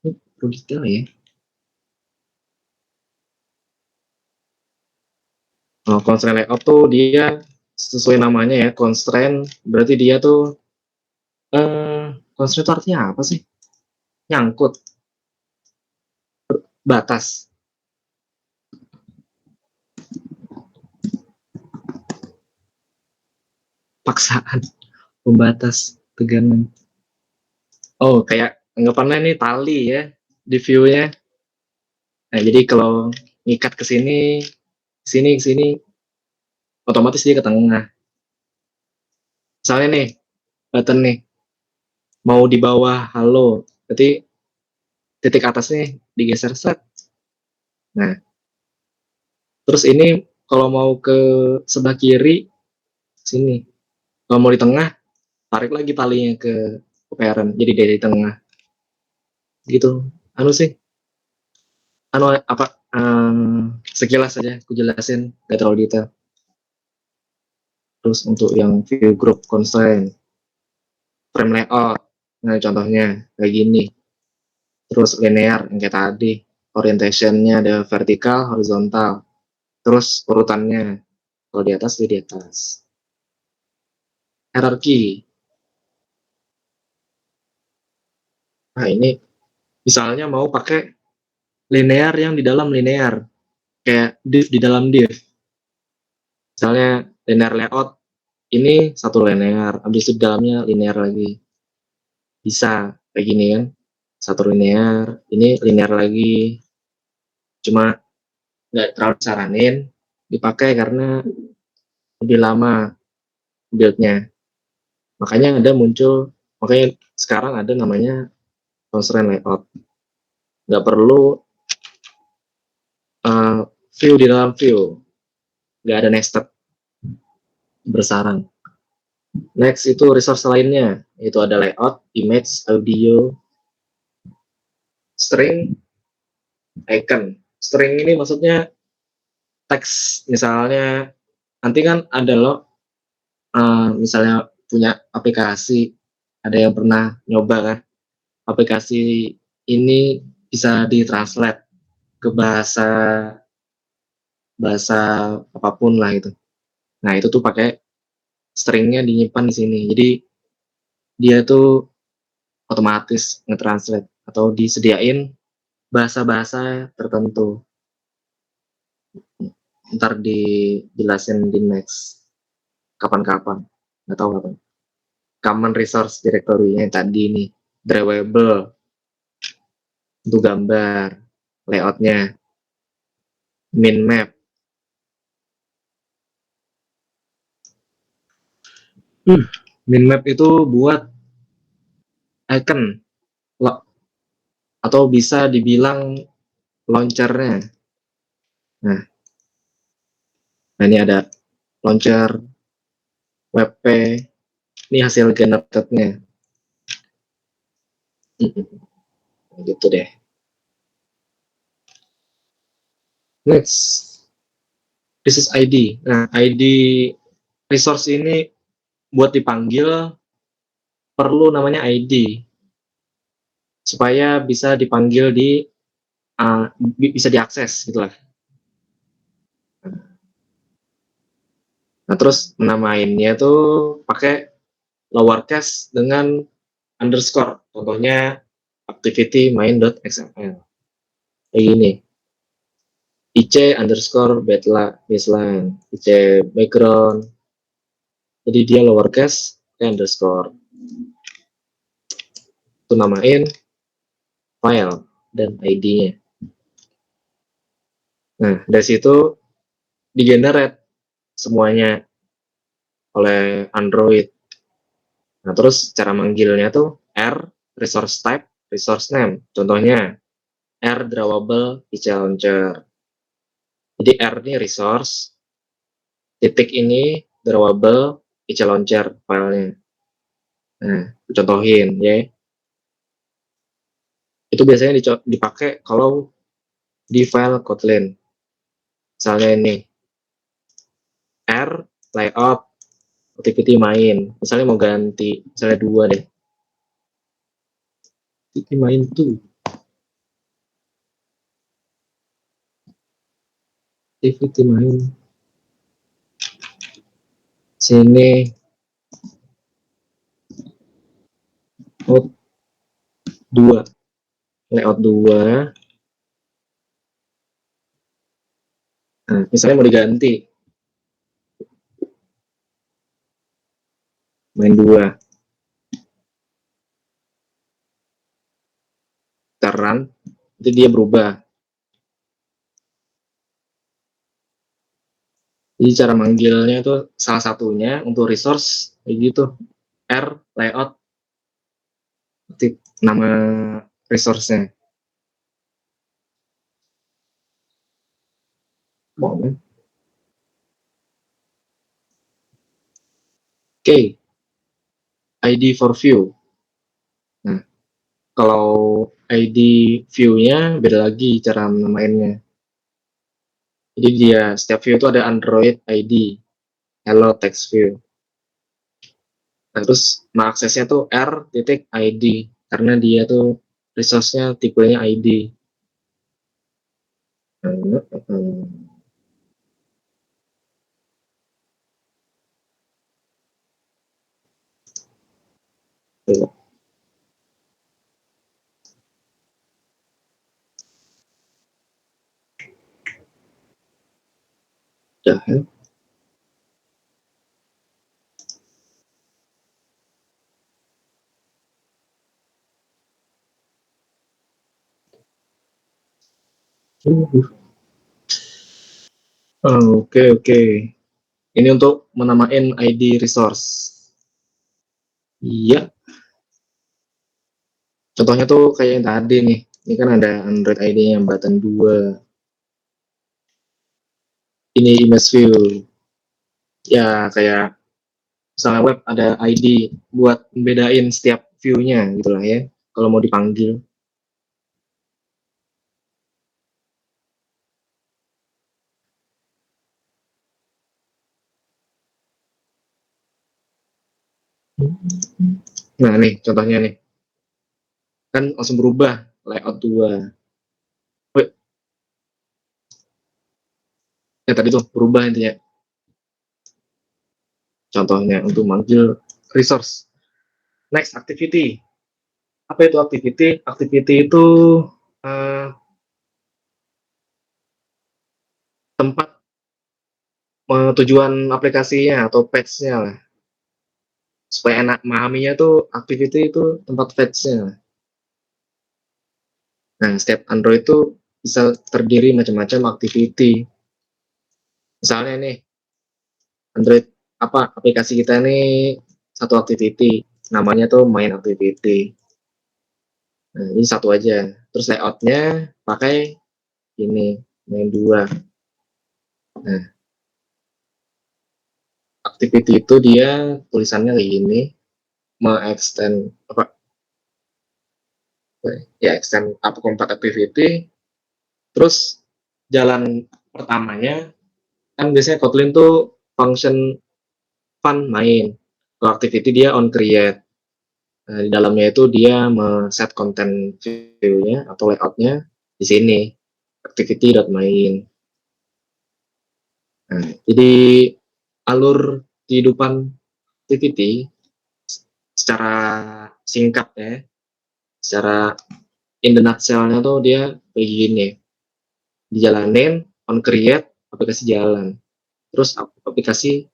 ini perlu detail ya. Oh, constraint layout tuh dia sesuai namanya ya, constraint berarti dia tuh constraint itu artinya apa sih? Nyangkut, batas, paksaan, pembatas, tegangan. Oh, kayak anggapannya ini tali ya di view-nya. Nah, jadi kalau ngikat ke sini, ke sini, otomatis dia ke tengah. Misalnya nih, button nih, mau di bawah halo, berarti titik atasnya digeser set. Nah, terus ini kalau mau ke sebelah kiri, sini. Kalau mau di tengah, tarik lagi talinya ke parent, jadi dari tengah. Gitu. Anu sih, anu apa, sekilas saja aku jelasin, gak terlalu detail. Terus untuk yang view group constraint, frame layout, nah contohnya kayak gini. Terus linear yang kayak tadi, orientation-nya ada vertikal, horizontal. Terus urutannya, kalau di atas dia di atas. Hierarchy. Nah, ini misalnya mau pakai linear yang di dalam linear, kayak div di dalam div. Misalnya linear layout, ini satu linear, habis itu di dalamnya linear lagi. Bisa kayak gini kan, satu linear, ini linear lagi. Cuma nggak terlalu saranin dipakai karena lebih lama build-nya. Makanya sekarang ada namanya constraint layout. Nggak perlu view di dalam view, nggak ada nested bersarang. Next itu resource lainnya, itu ada layout, image, audio, string, icon. String ini maksudnya teks. Misalnya nanti kan ada loh, misalnya punya aplikasi, ada yang pernah nyoba kan, aplikasi ini bisa ditranslate ke bahasa apapun lah itu. Nah, itu tuh pakai stringnya dinyimpan di sini. Jadi dia tuh otomatis nge-translate atau disediain bahasa-bahasa tertentu. Ntar dijelasin di next kapan-kapan, nggak tahu kapan. Common resource directory yang tadi nih, drawable untuk gambar, layoutnya, min map. Min map itu buat icon atau bisa dibilang launchernya. Nah, ini ada launcher WP, ini hasil generatednya. Gitu deh. Next, this is ID. Nah, ID resource ini buat dipanggil perlu namanya ID supaya bisa dipanggil bisa diakses gitulah. Nah, terus menamainnya tuh pakai lowercase dengan underscore. Contohnya activity main.xml. Kayak gini. IC underscore baseline, IC background. Jadi dia lowercase underscore. Itu namain file dan ID-nya. Nah, dari situ di-generate semuanya oleh Android. Nah, terus cara manggilnya tuh R, resource type, resource name. Contohnya, R drawable IC launcher. Jadi R ini resource, titik ini drawable IC launcher filenya. Nah, contohin ya. Itu biasanya dipakai kalau di file Kotlin. Misalnya ini, R layout activity main. Misalnya mau ganti, misalnya 2 deh. Activity main tuh. Activity main. Sini. Oh, 2. Layout 2. Nah, misalnya mau diganti. Main 2. Run, itu dia berubah. Jadi cara manggilnya itu salah satunya untuk resource kayak gitu. R layout nama resource-nya. Oke. ID for view. Nah, kalau ID view-nya beda lagi cara namainnya. Jadi dia setiap view itu ada Android ID, hello text view. Nah, terus aksesnya tuh R.ID karena dia tuh resource-nya tipenya ID. Tuh, udah ya. Oke. Ini untuk menamain ID resource. Iya, contohnya tuh kayak yang tadi nih. Ini kan ada Android ID yang button 2. Ini image view. Ya, kayak misalnya web ada ID buat membedain setiap view-nya gitu lah ya. Kalau mau dipanggil. Nah, nih contohnya nih. Kan langsung berubah layout 2. Wih, ya tadi tuh berubah intinya. Contohnya untuk manggil resource. Next, activity. Apa itu activity? Activity itu eh, tempat tujuan aplikasinya atau page-nya lah. Supaya enak memahaminya tuh activity itu tempat fetch-nya. Nah, setiap Android itu bisa terdiri macam-macam activity. Misalnya nih, Android aplikasi kita nih satu activity, namanya tuh main activity. Nah, ini satu aja. Terus layoutnya pakai ini main 2. Nah, activity itu dia tulisannya kayak gini, extend extend kompat activity. Terus jalan pertamanya kan biasanya Kotlin tuh function fun main. Kalau activity dia on create. Nah, di dalamnya itu dia set content view-nya atau layout-nya di sini activity.main. Nah, jadi alur kehidupan activity secara singkat ya, secara in the nutshell-nya tuh dia kayak gini. Dijalanin, on create, aplikasi jalan. Terus aplikasi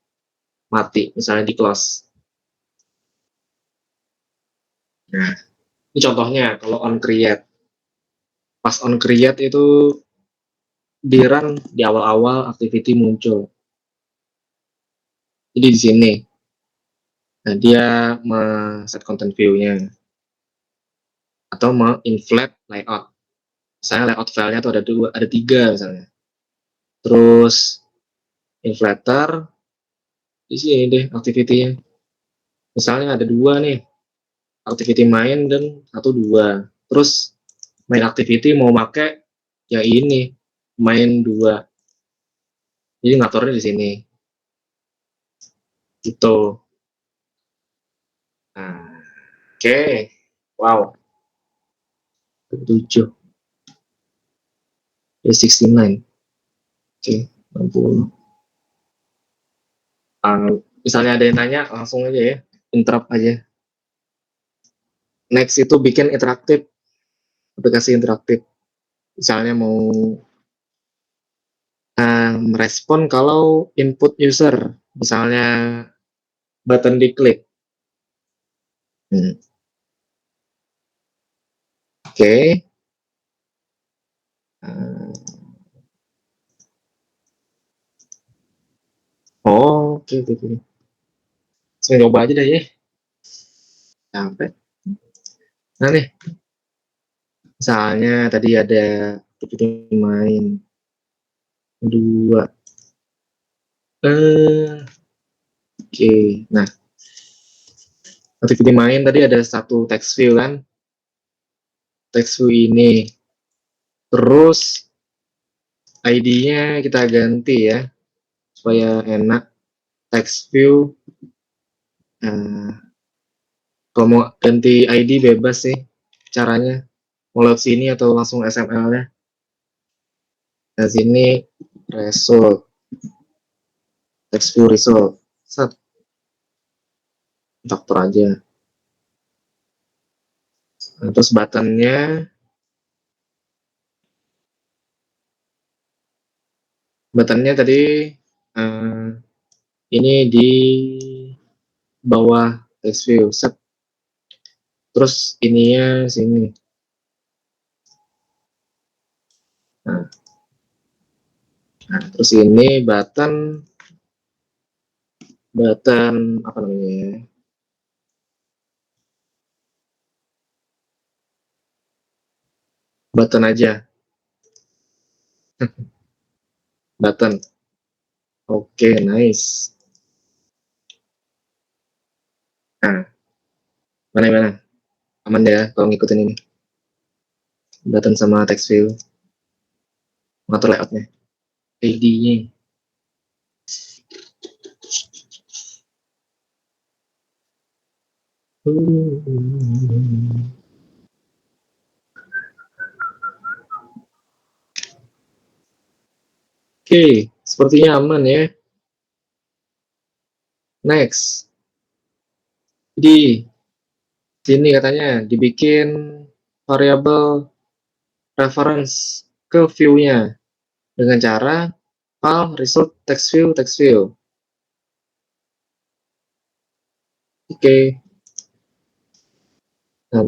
mati, misalnya di close. Nah, ini contohnya kalau on create. Pas on create itu di run di awal-awal activity muncul. Jadi di sini. Nah, dia set content view-nya atau inflate layout. Misalnya layout filenya tuh ada 3 misalnya. Terus inflator di sini deh activity-nya. Misalnya ada 2 nih, activity main dan 1, 2. Terus main activity mau pakai yang ini, main 2. Jadi ngaturnya di sini. Gitu. Nah, oke. Wow. 7. 69. Oke, 60. Misalnya ada yang nanya, langsung aja ya, interrupt aja. Next itu bikin interaktif, aplikasi interaktif. Misalnya mau merespon kalau input user, misalnya button diklik. Oke. Oke. Saya coba aja deh ya. Sampai. Nah nih, misalnya tadi ada activity main 2. Oke. Nah, activity main tadi ada 1 text view kan. Text view ini. Terus ID-nya kita ganti ya. Supaya enak. Text view. Kalau mau ganti ID bebas sih caranya. Mau lewat sini atau langsung XML-nya. Nah, sini result, text view result, set, faktor aja. Nah, terus buttonnya tadi ini di bawah text view, set. Terus ininya sini. Nah, terus ini button apa namanya? Button aja. Button. Oke, nice. Nah, mana? Aman ya kalau ngikutin ini. Button sama text view. Ngatur layoutnya. ID-nya. Oke, sepertinya aman ya. Next. Jadi sini katanya dibikin variabel reference ke view-nya dengan cara file result text view. Oke. Nah,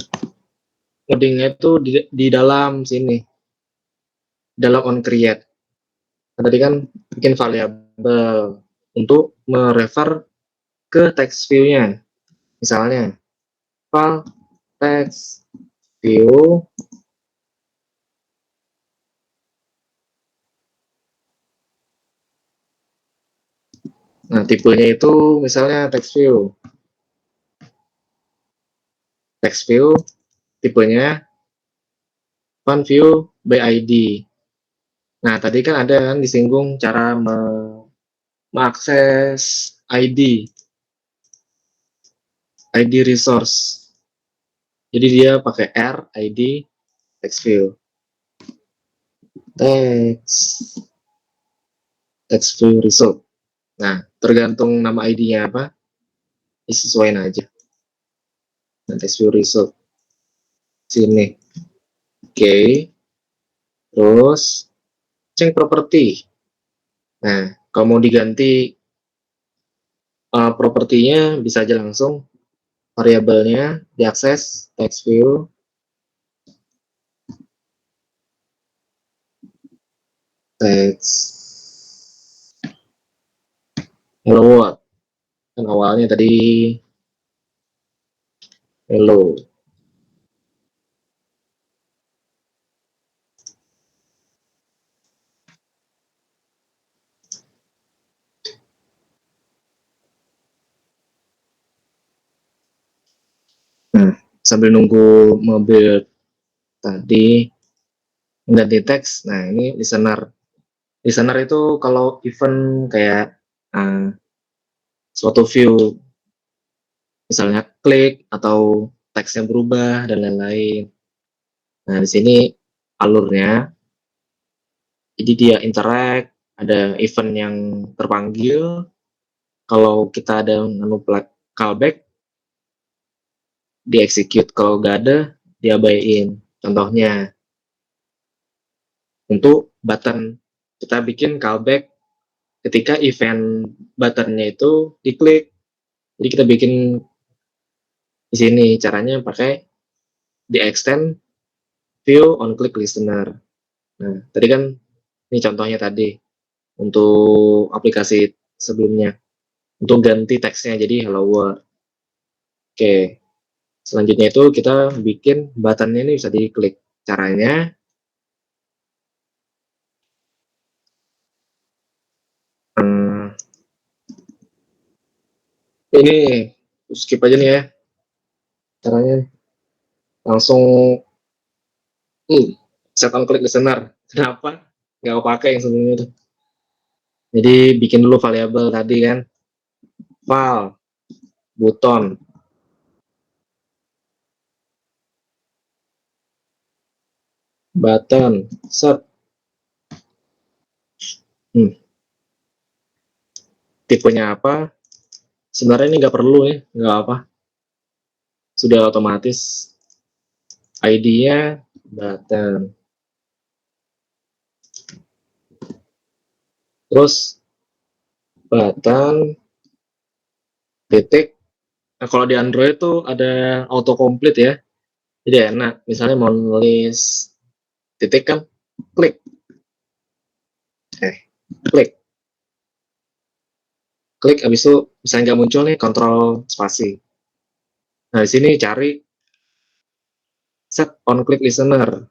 codingnya itu di dalam sini, dalam on create. Nah, tadi kan bikin variabel untuk merefer ke text view-nya. Misalnya file text view nah tipenya itu misalnya text view tipenya font view by ID. Nah tadi kan ada kan disinggung cara mengakses ID resource. Jadi dia pakai R ID text view result. Nah, tergantung nama ID-nya apa, disesuaikan aja. Nah, text view result. Sini. Oke. Terus, change property. Nah, kalau mau diganti propertinya, bisa aja langsung variabelnya diakses, text view. Text. Hello world. Kan awalnya tadi hello. Nah, sambil nunggu mobil tadi mengganti teks. Nah, ini listener. Listener itu kalau event kayak suatu view, misalnya klik atau teksnya berubah dan lain-lain. Nah, di sini alurnya, jadi dia interact, ada event yang terpanggil. Kalau kita ada menu callback, di-execute. Kalau nggak ada, diabaiin. Contohnya, untuk button, kita bikin callback ketika event buttonnya itu diklik. Jadi kita bikin di sini caranya pakai di extend view on click listener. Nah, tadi kan ini contohnya tadi untuk aplikasi sebelumnya untuk ganti teksnya jadi hello world. Oke, selanjutnya itu kita bikin buttonnya ini bisa diklik. Caranya ini skip aja nih ya caranya, langsung set on click listener. Kenapa nggak mau pakai yang sebelumnya tuh? Jadi bikin dulu variabel tadi kan, file button button set tipenya apa. Sebenarnya ini nggak perlu ya, nggak apa. Sudah otomatis. ID-nya button. Terus button titik. Nah, kalau di Android tuh ada autocomplete ya. Jadi enak. Misalnya mau nulis titik kan, klik. Klik. Klik, habis itu misalnya nggak muncul nih, kontrol spasi. Nah, di sini cari set on click listener.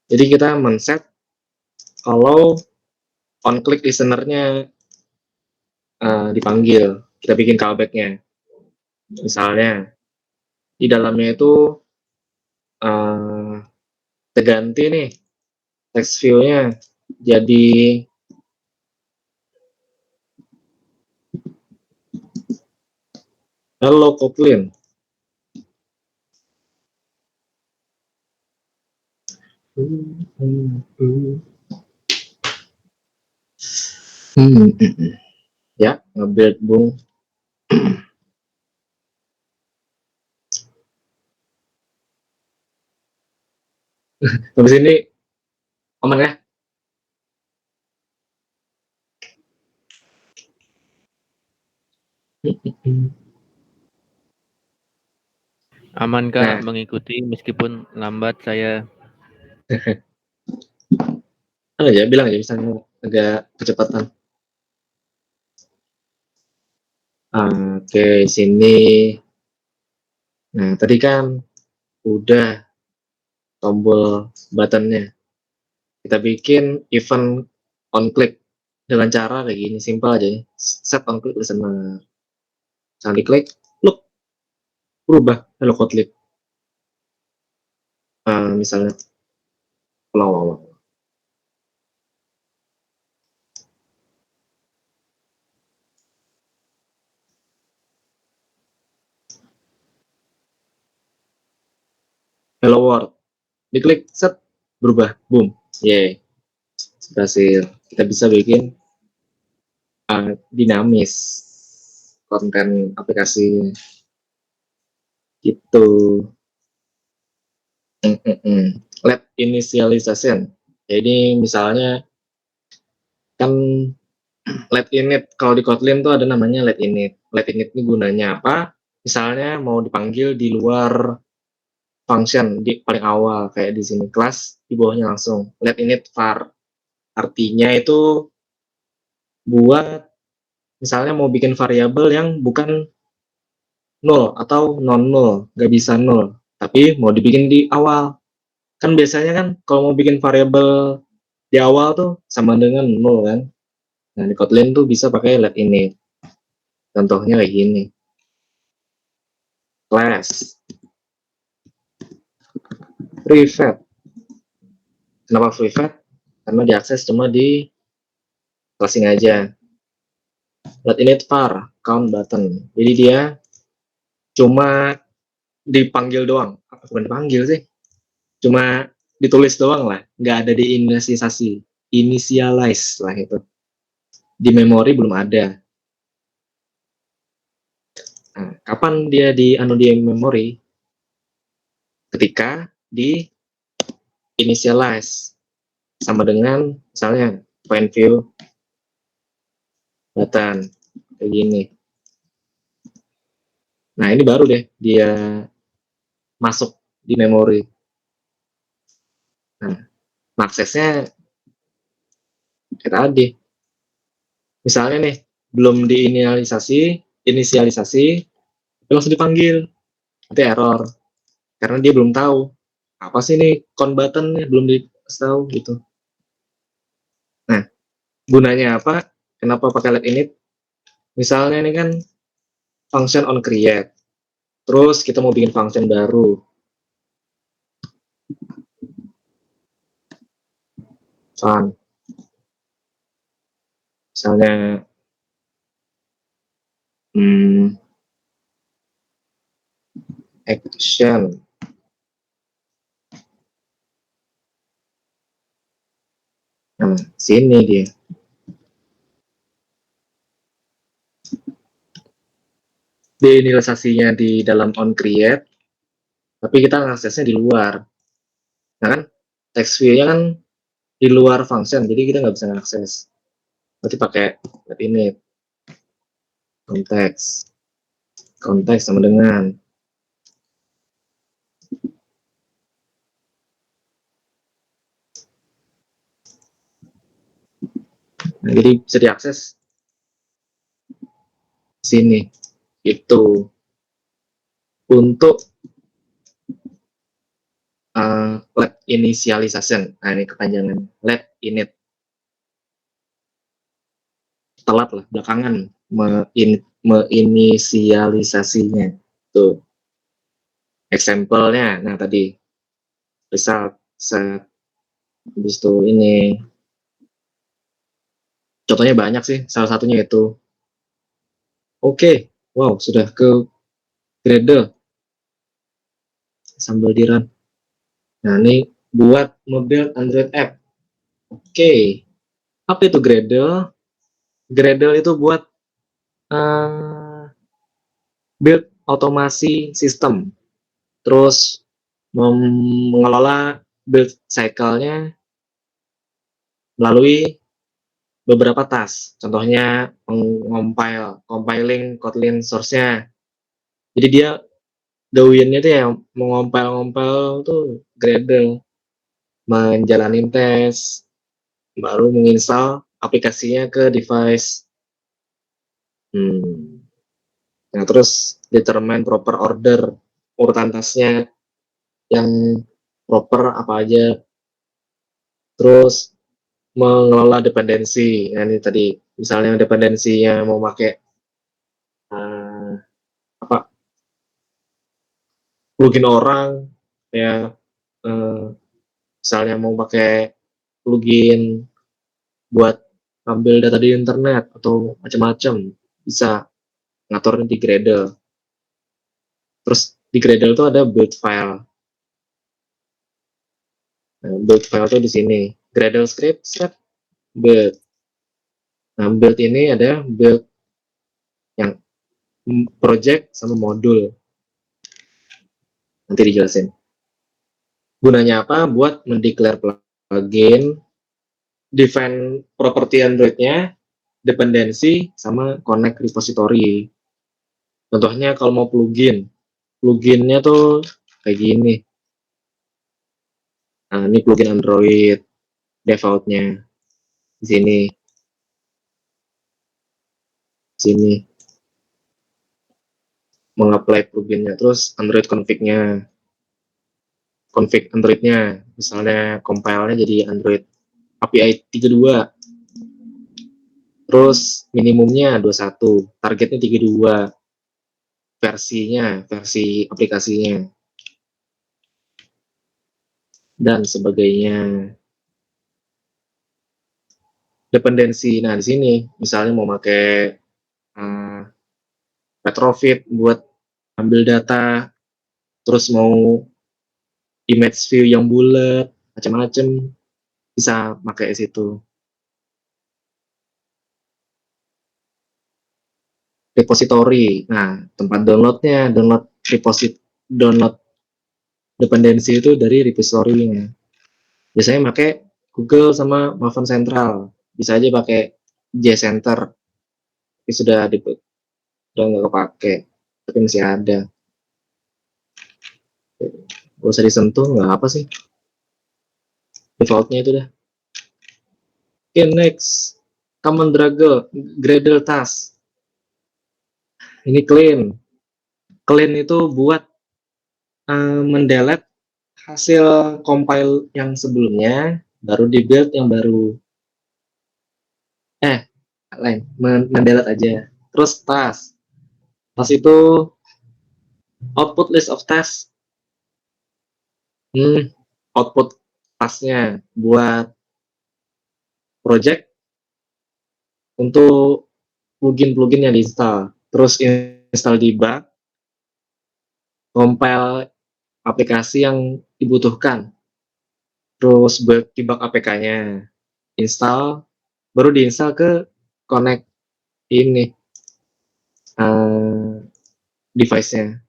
Jadi kita men-set kalau on click listener-nya dipanggil. Kita bikin callback-nya. Misalnya, di dalamnya itu kita ganti nih text view-nya jadi hello Kotlin. Ya, nge-build Bung. Habis ini aman ya? Aman Kak, Nah. mengikuti meskipun lambat saya. Ya, bilang aja misalnya agak kecepatan. Oke, sini. Nah, tadi kan udah tombol buttonnya. Kita bikin event on click dengan cara kayak gini, simpel aja ya. Set on click listener. Misalnya diklik, look, berubah hello Kotlin. Misalnya pulau. Hello world. Diklik, set, berubah, boom. Yeay. Berhasil. Kita bisa bikin dinamis konten aplikasi gitu. Let initialization. Jadi misalnya kan let init, kalau di Kotlin tuh ada namanya let init. Let init ini gunanya apa? Misalnya mau dipanggil di luar function di paling awal, kayak di sini kelas, di bawahnya langsung let init var. Artinya itu buat misalnya mau bikin variabel yang bukan null atau non null, nggak bisa null, tapi mau dibikin di awal. Kan biasanya kan kalau mau bikin variabel di awal tuh sama dengan null kan. Nah, di Kotlin tuh bisa pakai let init. Contohnya kayak gini. Class private. Kenapa private? Karena diakses cuma di classing aja. Let init var count button. Jadi dia cuma dipanggil doang. Bukan dipanggil sih. Cuma ditulis doang lah. Nggak ada diinisialisasi. Initialize lah itu. Di memori belum ada. Nah, kapan dia di memori? Ketika di initialize sama dengan misalnya point view button kayak gini. Nah, ini baru deh dia masuk di memori. Nah, aksesnya kayak tadi. Misalnya nih, belum inisialisasi, langsung dipanggil. Nanti error. Karena dia belum tahu. Apa sih ini count button-nya, belum dikasih tahu gitu. Nah, gunanya apa? Kenapa pakai let init? Misalnya ini kan function on create. Terus kita mau bikin function baru. Fun. Misalnya action. Nah, sini dia. Deinialisasinya di dalam onCreate, tapi kita ngaksesnya di luar. Nah kan, text view-nya kan di luar function, jadi kita nggak bisa ngakses. Berarti pakai get init konteks. Konteks sama dengan nah, jadi bisa diakses sini. Itu untuk let initialization. Nah, ini kepanjangan let init. Telat lah, belakangan menginisialisasinya. Tuh. Example-nya, nah tadi result set. Habis itu ini. Contohnya banyak sih, salah satunya itu. Oke, wow, sudah ke Gradle. Sambil di run. Nah, ini buat nge-build Android app. Oke. Apa itu Gradle? Gradle itu buat build otomasi sistem. Terus mengelola build cycle-nya melalui beberapa task. Contohnya compiling Kotlin source-nya. Jadi dia doing-nya tuh yang mengompil tuh Gradle. Menjalanin tes, baru menginstal aplikasinya ke device. Nah, terus determine proper order, urutan tasnya yang proper apa aja. Terus mengelola dependensi. Nah, ini tadi misalnya dependensinya mau pakai plugin orang ya, misalnya mau pakai plugin buat ambil data di internet atau macam-macam, bisa ngatur di Gradle. Terus di Gradle itu ada build file. Nah, build file itu di sini. Gradle script set build. Nah, build ini ada build yang project sama modul. Nanti dijelasin. Gunanya apa? Buat mendeclare plugin, define property Android-nya, dependensi, sama connect repository. Contohnya kalau mau pluginnya tuh kayak gini. Nah, ini plugin Android default-nya di sini. Mengapply pluginnya, terus Android config-nya, config Android-nya, misalnya compile-nya jadi Android API 32, terus minimumnya 21, targetnya 32, versi aplikasinya, dan sebagainya. Dependensi, nah di sini misalnya mau pakai retrofit buat ambil data, terus mau image view yang bulat, macam-macam, bisa pakai situ. Repository, nah tempat downloadnya, download dependensi itu dari repository-nya. Biasanya pakai Google sama Maven Central, bisa aja pakai JCenter, tapi sudah nggak kepake, tapi masih ada. Gak usah disentuh, nggak apa sih, defaultnya itu dah. Oke, next common Gradle task. Ini clean itu buat mendelete hasil compile yang sebelumnya, baru di build yang baru. Mendelete aja. Terus task itu output list of task. Output tasknya buat project untuk plugin yang diinstal. Terus install debug, compile aplikasi yang dibutuhkan. Terus buat debug APK-nya, install, baru diinstal ke connect ini device-nya.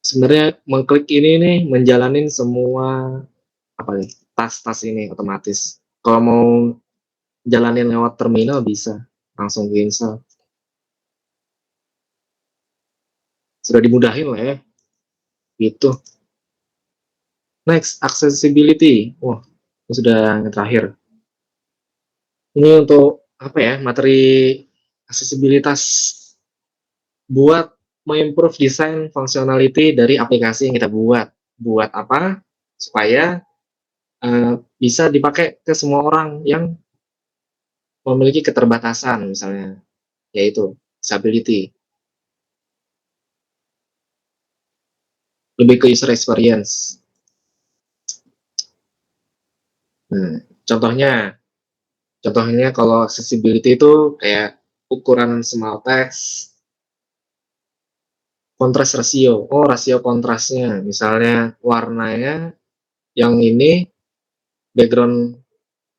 Sebenarnya mengklik ini nih menjalanin semua apa nih tas-tas ini otomatis. Kalau mau jalanin lewat terminal bisa langsung install. Sudah dimudahin lah ya. Gitu. Next, accessibility. Wah, ini sudah yang terakhir. Ini untuk apa ya? Materi aksesibilitas buat mengimprove desain functionality dari aplikasi yang kita buat. Buat apa? Supaya bisa dipakai ke semua orang yang memiliki keterbatasan misalnya, yaitu disability. Lebih ke user experience. Nah, contohnya kalau accessibility itu kayak ukuran small text, kontras rasio. Oh, rasio kontrasnya, misalnya warnanya yang ini background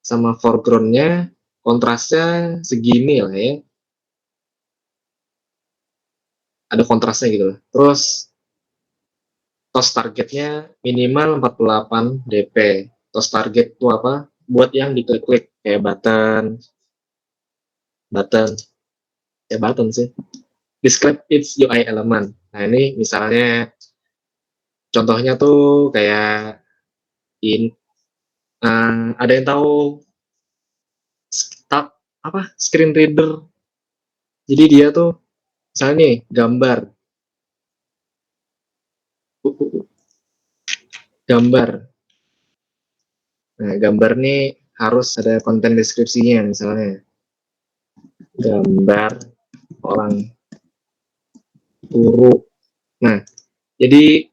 sama foregroundnya kontrasnya segini lah ya. Ada kontrasnya gitu lah. Terus tos targetnya minimal 48 dp. Tos target itu apa? Buat yang diklik-klik kayak button sih. Describe its UI element. Nah ini misalnya contohnya tuh kayak ada yang tahu screen reader. Jadi dia tuh misalnya nih gambar. Nah, gambar nih harus ada konten deskripsinya misalnya. Gambar orang turu. Nah, jadi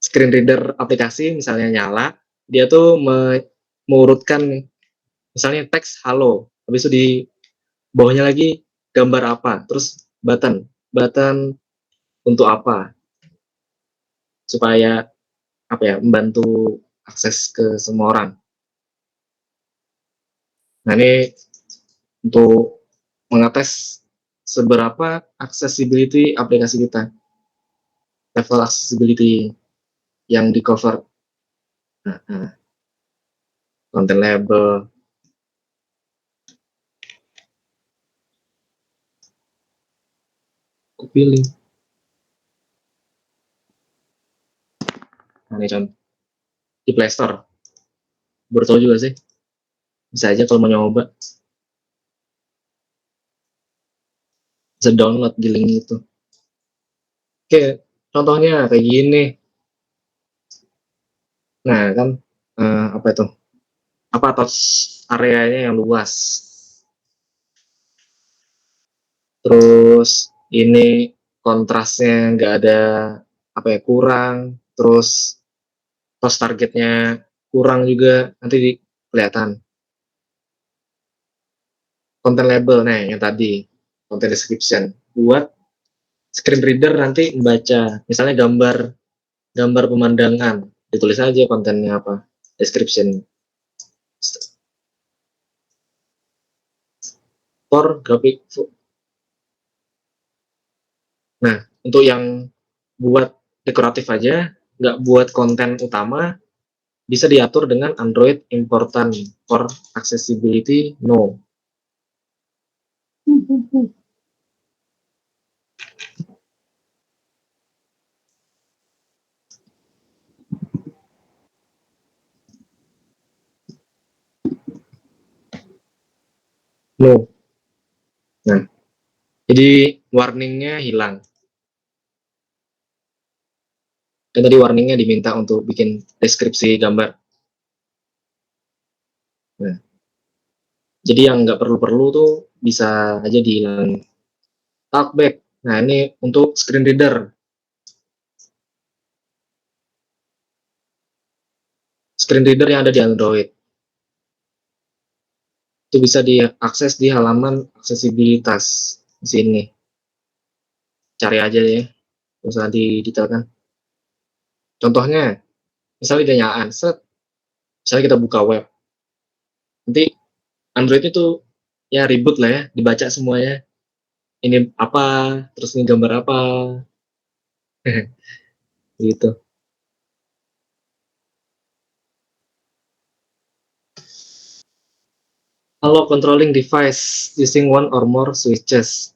screen reader aplikasi misalnya nyala, dia tuh mengurutkan misalnya teks halo, habis itu di bawahnya lagi gambar apa, terus button untuk apa, supaya apa ya, membantu akses ke semua orang. Nah ini untuk mengetes seberapa accessibility aplikasi kita, level accessibility yang di cover. Content label, aku pilih. Nah ini contoh di Play Store, baru tahu juga sih, bisa aja kalau mau nyoba bisa download di link itu. Oke, contohnya kayak gini. Nah kan apa itu? Apa touch areanya yang luas. Terus ini kontrasnya nggak ada apa ya, kurang. Terus touch targetnya kurang juga, nanti kelihatan. Content label, nah yang tadi content description buat screen reader nanti membaca, misalnya gambar pemandangan, ditulis aja kontennya apa, description for graphic. Nah untuk yang buat dekoratif aja, nggak buat konten utama, bisa diatur dengan Android important for accessibility no. No. Nah, jadi warningnya hilang. Dan tadi warningnya diminta untuk bikin deskripsi gambar. Nah, jadi yang nggak perlu-perlu tuh bisa aja dihilangin. Talkback. Nah, ini untuk screen reader. Screen reader yang ada di Android. Itu bisa diakses di halaman aksesibilitas di sini. Cari aja ya, nggak usah didetailkan. Contohnya, misalnya dia nyala, misalnya kita buka web, nanti Android itu ya ribut lah ya, dibaca semuanya. ini apa, terus ini gambar apa. Gitu. Allow controlling device using one or more switches.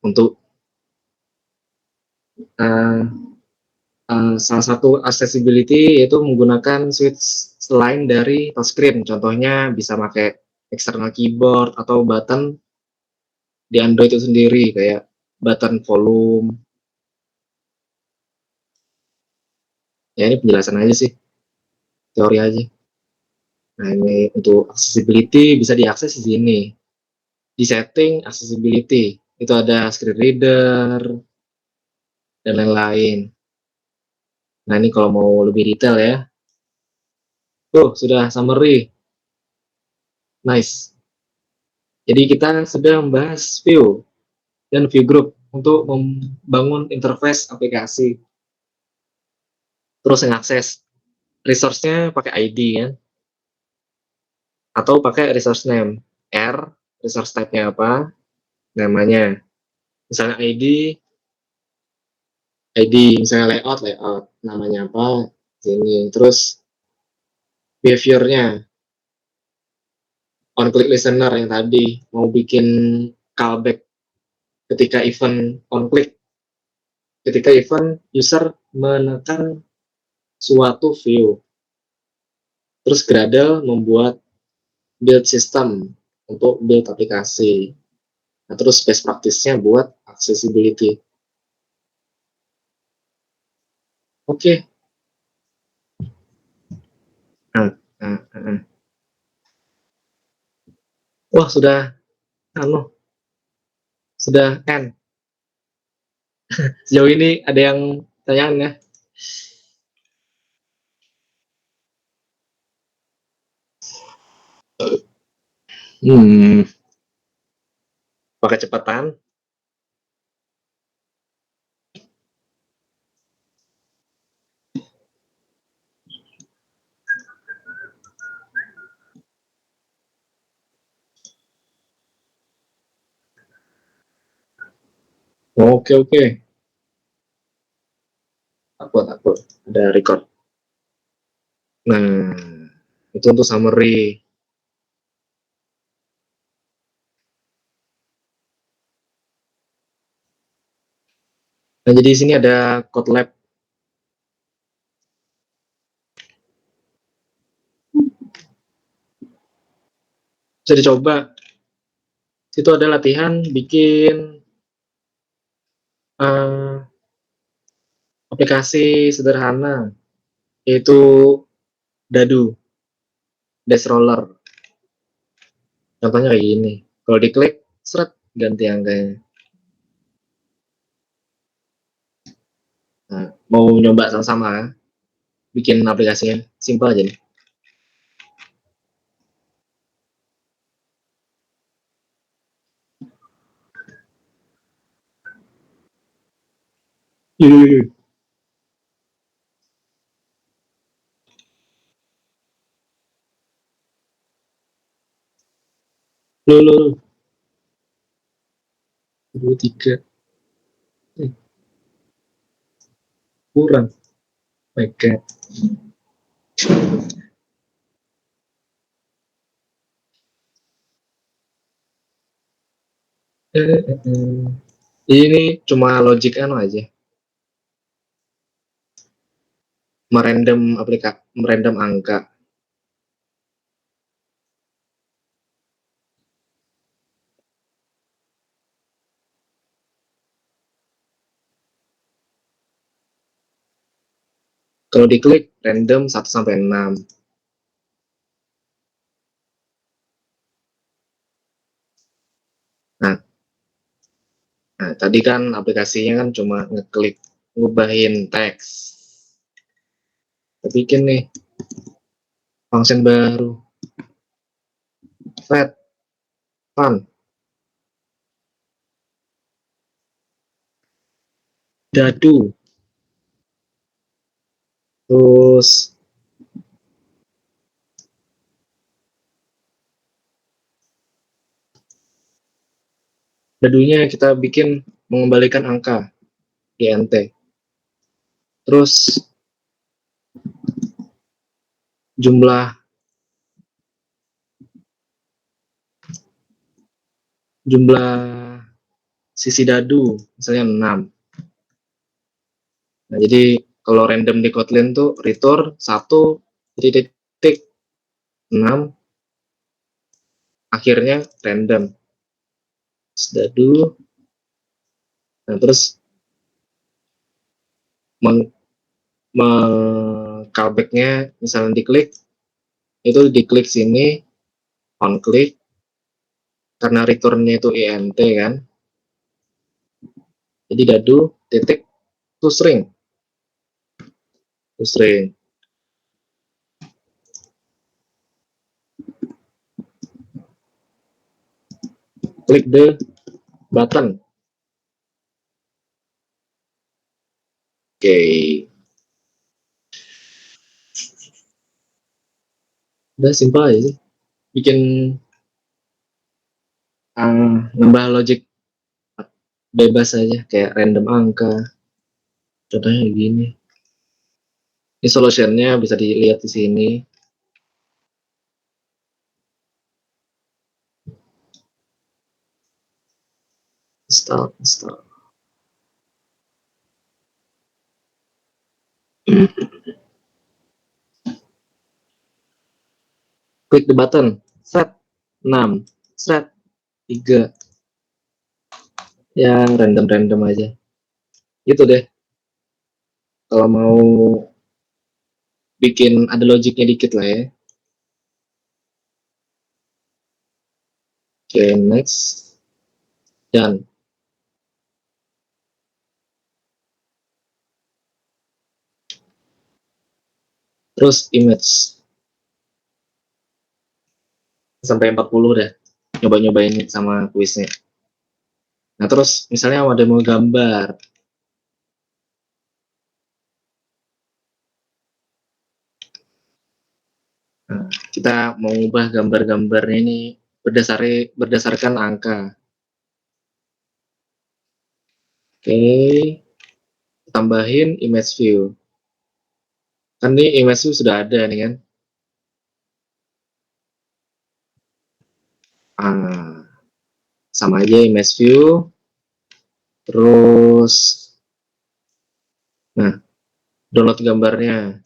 Untuk salah satu accessibility yaitu menggunakan switch selain dari touchscreen. Contohnya bisa pakai external keyboard atau button di Android itu sendiri, kayak button volume. Ya ini penjelasan aja sih, teori aja. Nah ini untuk accessibility bisa diakses di sini. Di setting accessibility itu ada screen reader dan lain-lain. Nah ini kalau mau lebih detail ya. Sudah summary. Nice. Jadi kita sedang membahas view dan view group untuk membangun interface aplikasi. Terus mengakses resource-nya pakai ID kan, atau pakai resource name. R, resource type-nya apa, namanya. Misalnya ID, misalnya layout, namanya apa, sini. Terus behavior-nya, on-click listener yang tadi, mau bikin callback ketika event on-click. Ketika event user menekan suatu view. Terus Gradle membuat build system untuk build aplikasi. Nah, terus best practice-nya buat accessibility. Oke. Wah, sudah end. Sejauh ini ada yang tanyakan ya? Pakai cepatan. Oke. Takut. Ada record. Nah, itu untuk summary. Nah, jadi di sini ada code lab. Bisa dicoba. Itu ada latihan bikin aplikasi sederhana, yaitu Dadu, Dash Roller. Contohnya kayak gini. Kalau diklik, seret, ganti angkanya. Nah, mau nyoba sama-sama bikin aplikasinya, simpel aja nih. Loh. 2, 3. Kurang. My God. Ini cuma logic aja. Merandom angka. Kalau diklik random 1 sampai 6. Nah, tadi kan aplikasinya kan cuma ngeklik ngubahin teks. Kita bikin nih function baru. Fat fun. Dadu. Terus dadunya kita bikin mengembalikan angka INT. Terus jumlah sisi dadu misalnya 6. Nah, jadi kalau random di Kotlin tuh return 1 titik 6 akhirnya random dadu. Nah, terus callback-nya misalnya diklik, itu diklik sini, on click, karena return-nya itu int kan, jadi dadu titik toString. Click the button. Oke. Udah simpel aja sih. Bikin nambah logic bebas aja kayak random angka. Contohnya gini. Ini solutionnya bisa dilihat di sini. Install. Click the button. Set 6. Set 3. Ya random aja. Gitu deh. Kalau mau bikin ada logiknya dikit lah ya. Oke, next. Dan terus image sampai 40 deh. Nyoba-nyobain sama kuisnya. Nah, terus misalnya ada mau gambar. Nah, kita mau ubah gambar-gambarnya ini berdasarkan angka. Oke, tambahin image view. Kan ini image view sudah ada nih kan. Sama aja image view. Terus, nah, download gambarnya.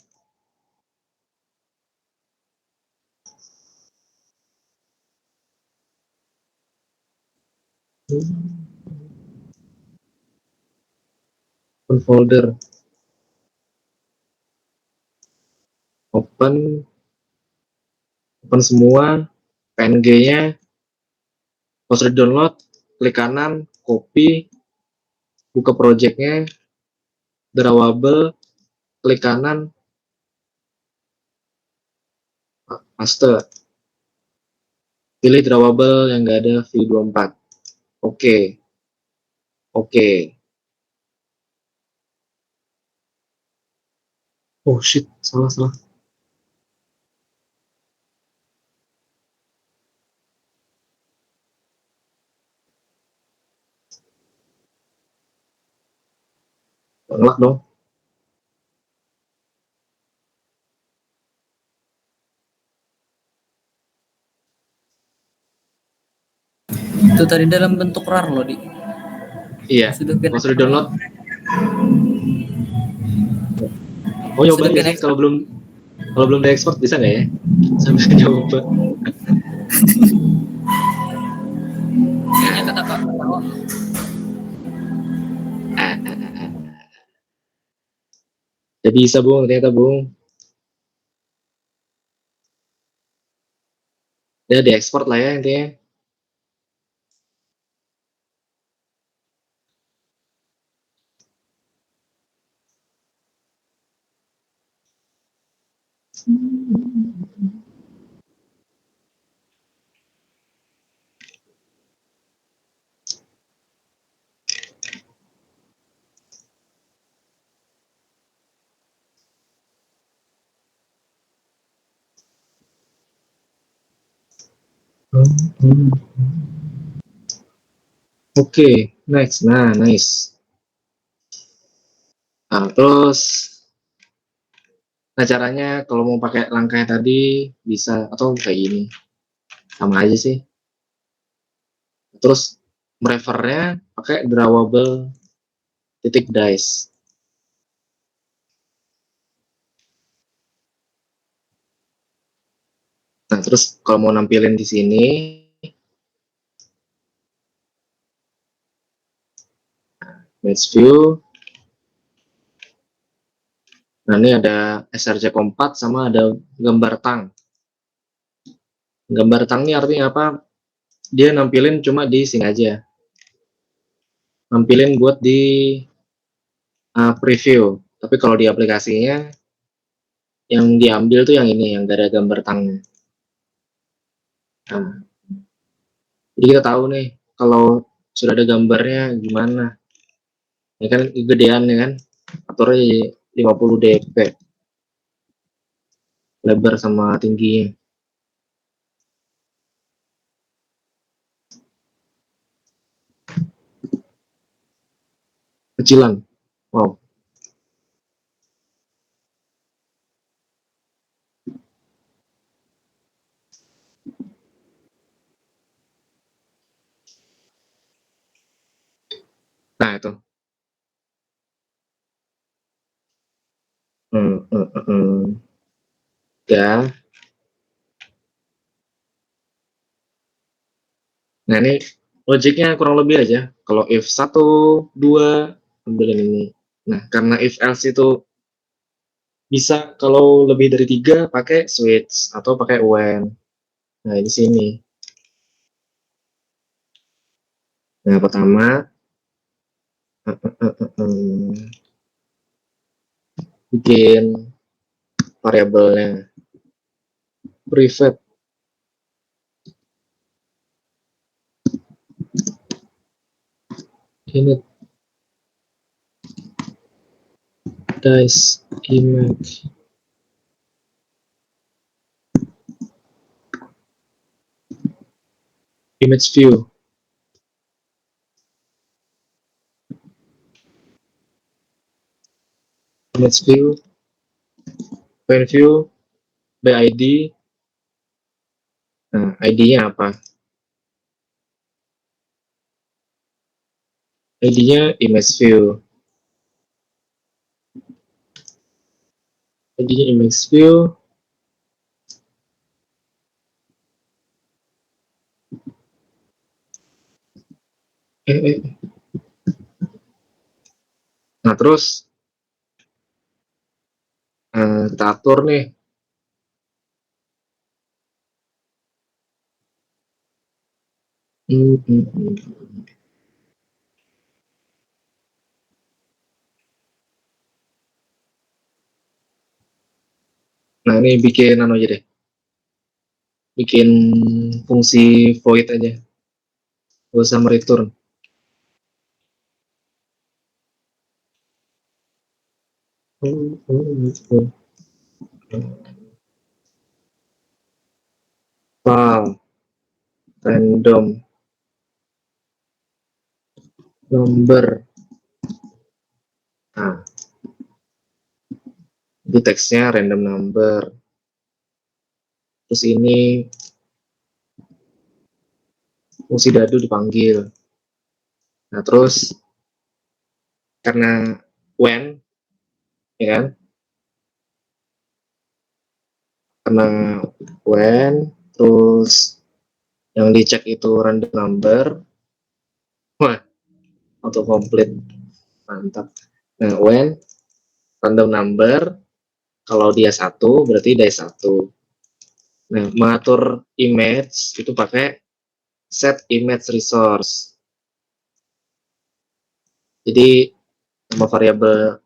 Open folder. Open semua. PNG-nya. Pas udah download, klik kanan, copy, buka project-nya, drawable, klik kanan, paste. Pilih drawable yang nggak ada view 24. Oke. Oh shit, salah. Ngelak dong. Itu tadi dalam bentuk RAR loh, Di. Iya. Pas udah download. Oh, nyoba aja sih kalau belum diekspor bisa nggak ya? Sambil nyoba. Kayaknya kata Pak tahu. Ya bisa Bung, ternyata Bung. Ya diekspor lah ya intinya. Oke, next. Nah, nice. Nah, terus, nah caranya kalau mau pakai langkah tadi bisa atau kayak gini, sama aja sih. Terus merefernya pakai drawable titik dice. Nah, terus kalau mau nampilin di sini, match view. Nah, ini ada src4 sama ada gambar tang. Gambar tang ini artinya apa? Dia nampilin cuma di sini aja. Nampilin buat di preview. Tapi kalau di aplikasinya, yang diambil tuh yang ini, yang gak ada gambar tangnya. Nah, jadi kita tahu nih, kalau sudah ada gambarnya gimana. Ini kan gedean ya kan, aturnya 50 dp. Lebar sama tingginya. Kecilan. Wow. Nah, itu. Ya. Nah, ini logiknya kurang lebih aja. Kalau if 1, 2, ambil yang ini. Nah, karena if else itu bisa kalau lebih dari 3 pakai switch atau pakai when. Nah, di sini. Nah, pertama bikin variabelnya private init dice image view. Image view, when view, by ID. Nah, ID-nya apa? ID-nya image view. ID-nya image view. Nah, terus kita atur nih. Nah, ini bikin aja deh. Bikin fungsi void aja. Gak usah mereturn. File random number. Nah, di teksnya random number. Terus ini fungsi dadu dipanggil. Nah, terus karena when, ya kan? Karena when, terus yang dicek itu random number. Wah, autocomplete. Mantap. Nah, when random number, kalau dia 1 berarti dice 1. Nah, mengatur image itu pakai set image resource. Jadi nama variabel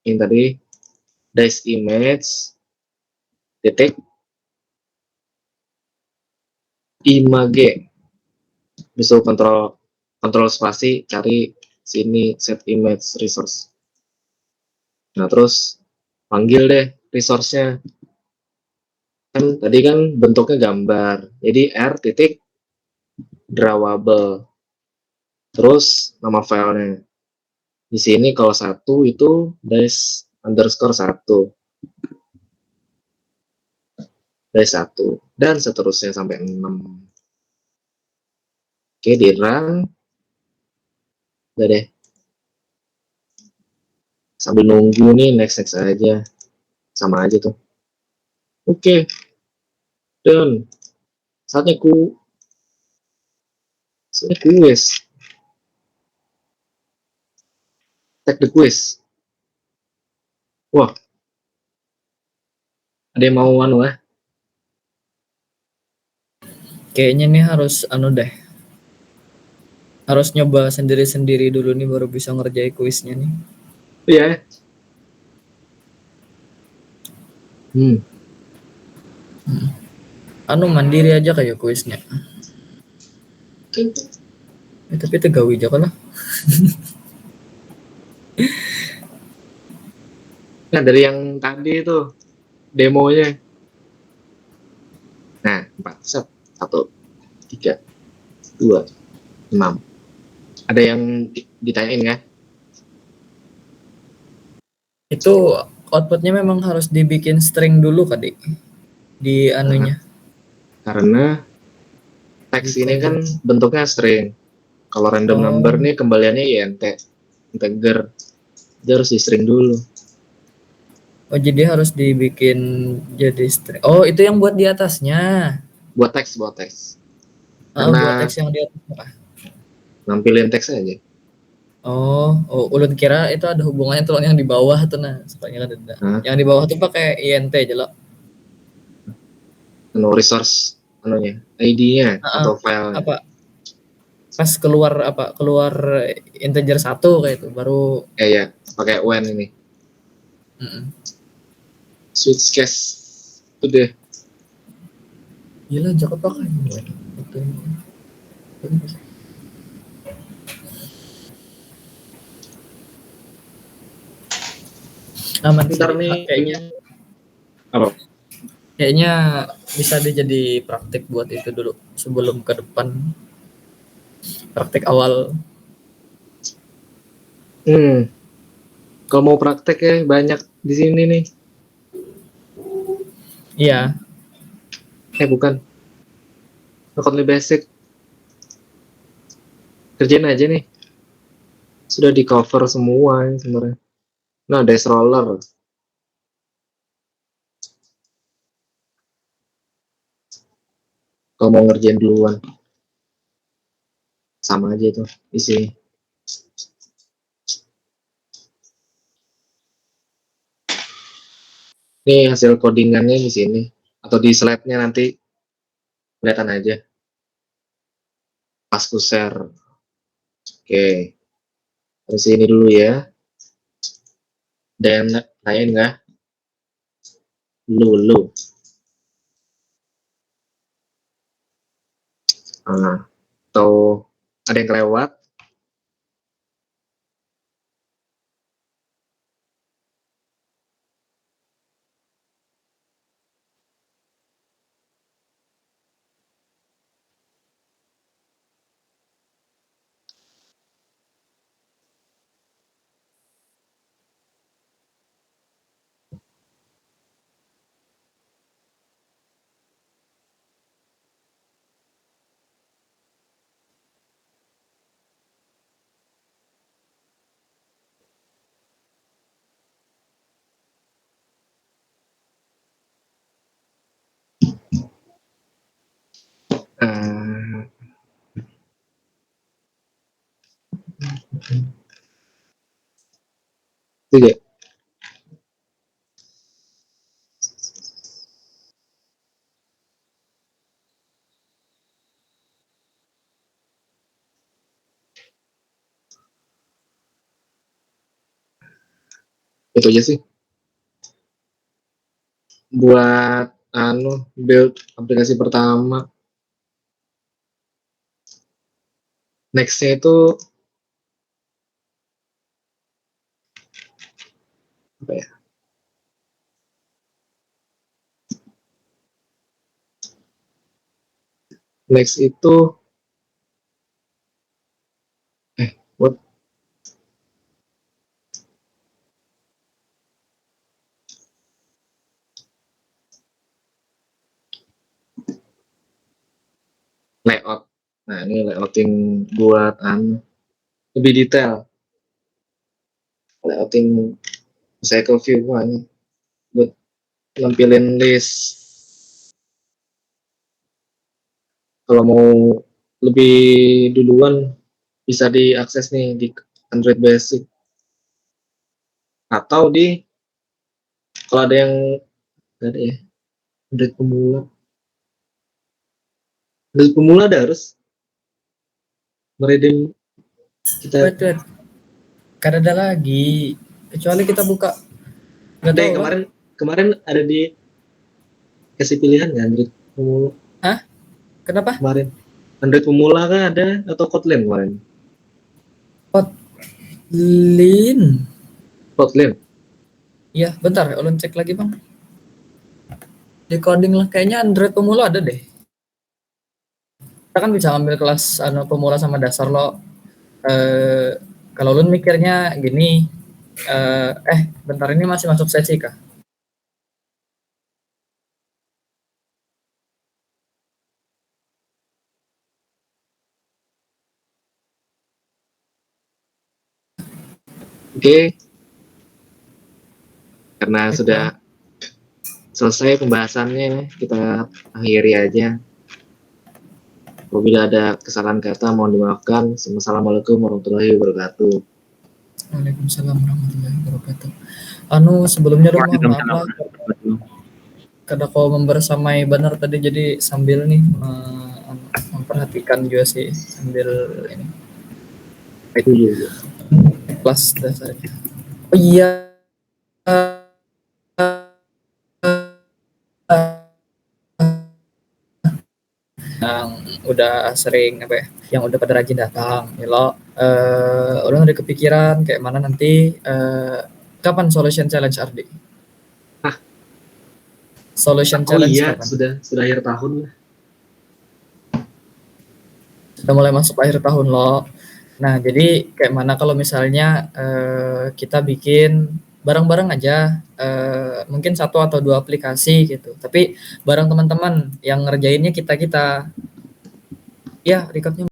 ini tadi dice image titik image. Bisa kontrol spasi, cari sini set image resource. Nah, terus panggil deh resource-nya. Kan tadi kan bentuknya gambar. Jadi r titik drawable. terus nama filenya. Di sini kalau 1 itu _1, _1, dan seterusnya sampai 6. Oke, di run. Udah deh. Sambil nunggu nih, next aja. Sama aja tuh. Oke, done. Saatnya quiz. Take the quiz. Wah, ada yang mau ya? Kayaknya nih harus deh. Harus nyoba sendiri-sendiri dulu nih baru bisa ngerjain kuisnya nih. Iya. Mandiri aja kayak kuisnya. Tapi itu gawi aja lah. Nah, dari yang tadi itu demonya. Nah, 4 set. 1, 3, 2, 6. Ada yang ditanyain nggak? Itu outputnya memang harus dibikin string dulu kali di anunya. Karena teks ini kan bentuknya string. Kalau random number nih kembaliannya int, integer. Dia harus di string dulu. Oh, jadi harus dibikin jadi string. Oh, itu yang buat di atasnya. Buat teks. Buat Karena teks yang di atasnya. nampilin teks aja. Oh, ulun kira itu ada hubungannya tuh yang di bawah tuh soalnya kan ada. Yang di bawah tuh pakai int aja loh. Resource ID-nya atau filenya. Apa? Pas keluar integer 1 kayak itu baru Ya, pakai when ini. Switch case itu deh. Gila, Joko pakai when. Itu. Ntar nih kayaknya apa? Kayaknya bisa deh jadi praktik buat itu dulu sebelum ke depan. Praktik awal. Kalau mau praktek ya banyak di sini nih. Iya. Bukan. Only basic. Kerjain aja nih. Sudah di cover semua sebenarnya. Nah, dash roller. Kalau mau ngerjain duluan. Sama aja itu isi. Ini hasil codingannya di sini atau di slide-nya nanti kelihatan aja. Pas ku share. Oke. Dari sini dulu ya. Dan lain nggak? Lu. Atau ada yang kelewat? Tidak. Itu aja sih. Buat build aplikasi pertama. Next-nya itu apa ya? Next itu What? Layout. Nah, ini layouting buat lebih detail. Layouting cycle view. Wah, ini buat nampilin list. Kalau mau lebih duluan bisa diakses nih di Android Basic. Atau kalau ada yang nggak ada ya, Android pemula. Android pemula ada harus meredeem kita. Wait. Kan ada lagi. Kecuali kita buka. Nggak tahu. Kemarin ada di kasih pilihan nggak Android pemula? Hah? Kenapa? Kemarin Android pemula kan ada atau Kotlin kemarin? Kotlin. Iya, bentar. Ulun cek lagi bang. Di coding lah. Kayaknya Android pemula ada deh. Kita kan bisa ambil kelas pemula sama dasar lo. Kalau ulun mikirnya gini. Bentar, ini masih masuk sesi kah? Oke. Karena sudah selesai pembahasannya, kita akhiri aja. Apabila ada kesalahan kata mohon dimaafkan. Assalamualaikum warahmatullahi wabarakatuh. Waalaikumsalam warahmatullahi wabarakatuh. Sebelumnya dong maaf lah kada kau membersamai benar tadi, jadi sambil nih memperhatikan juga sih sambil ini. Itu juga. Kelas dasar. Oh iya. Yang udah sering yang udah pada rajin datang, ya lo. Udah ada kepikiran kayak mana nanti kapan solution challenge RD? Solution challenge iya, kapan? sudah akhir tahun lah. Sudah mulai masuk akhir tahun lo. Nah, jadi kayak mana kalau misalnya kita bikin bareng-bareng aja, mungkin 1 atau 2 aplikasi gitu. Tapi bareng teman-teman yang ngerjainnya kita. Ya, recordnya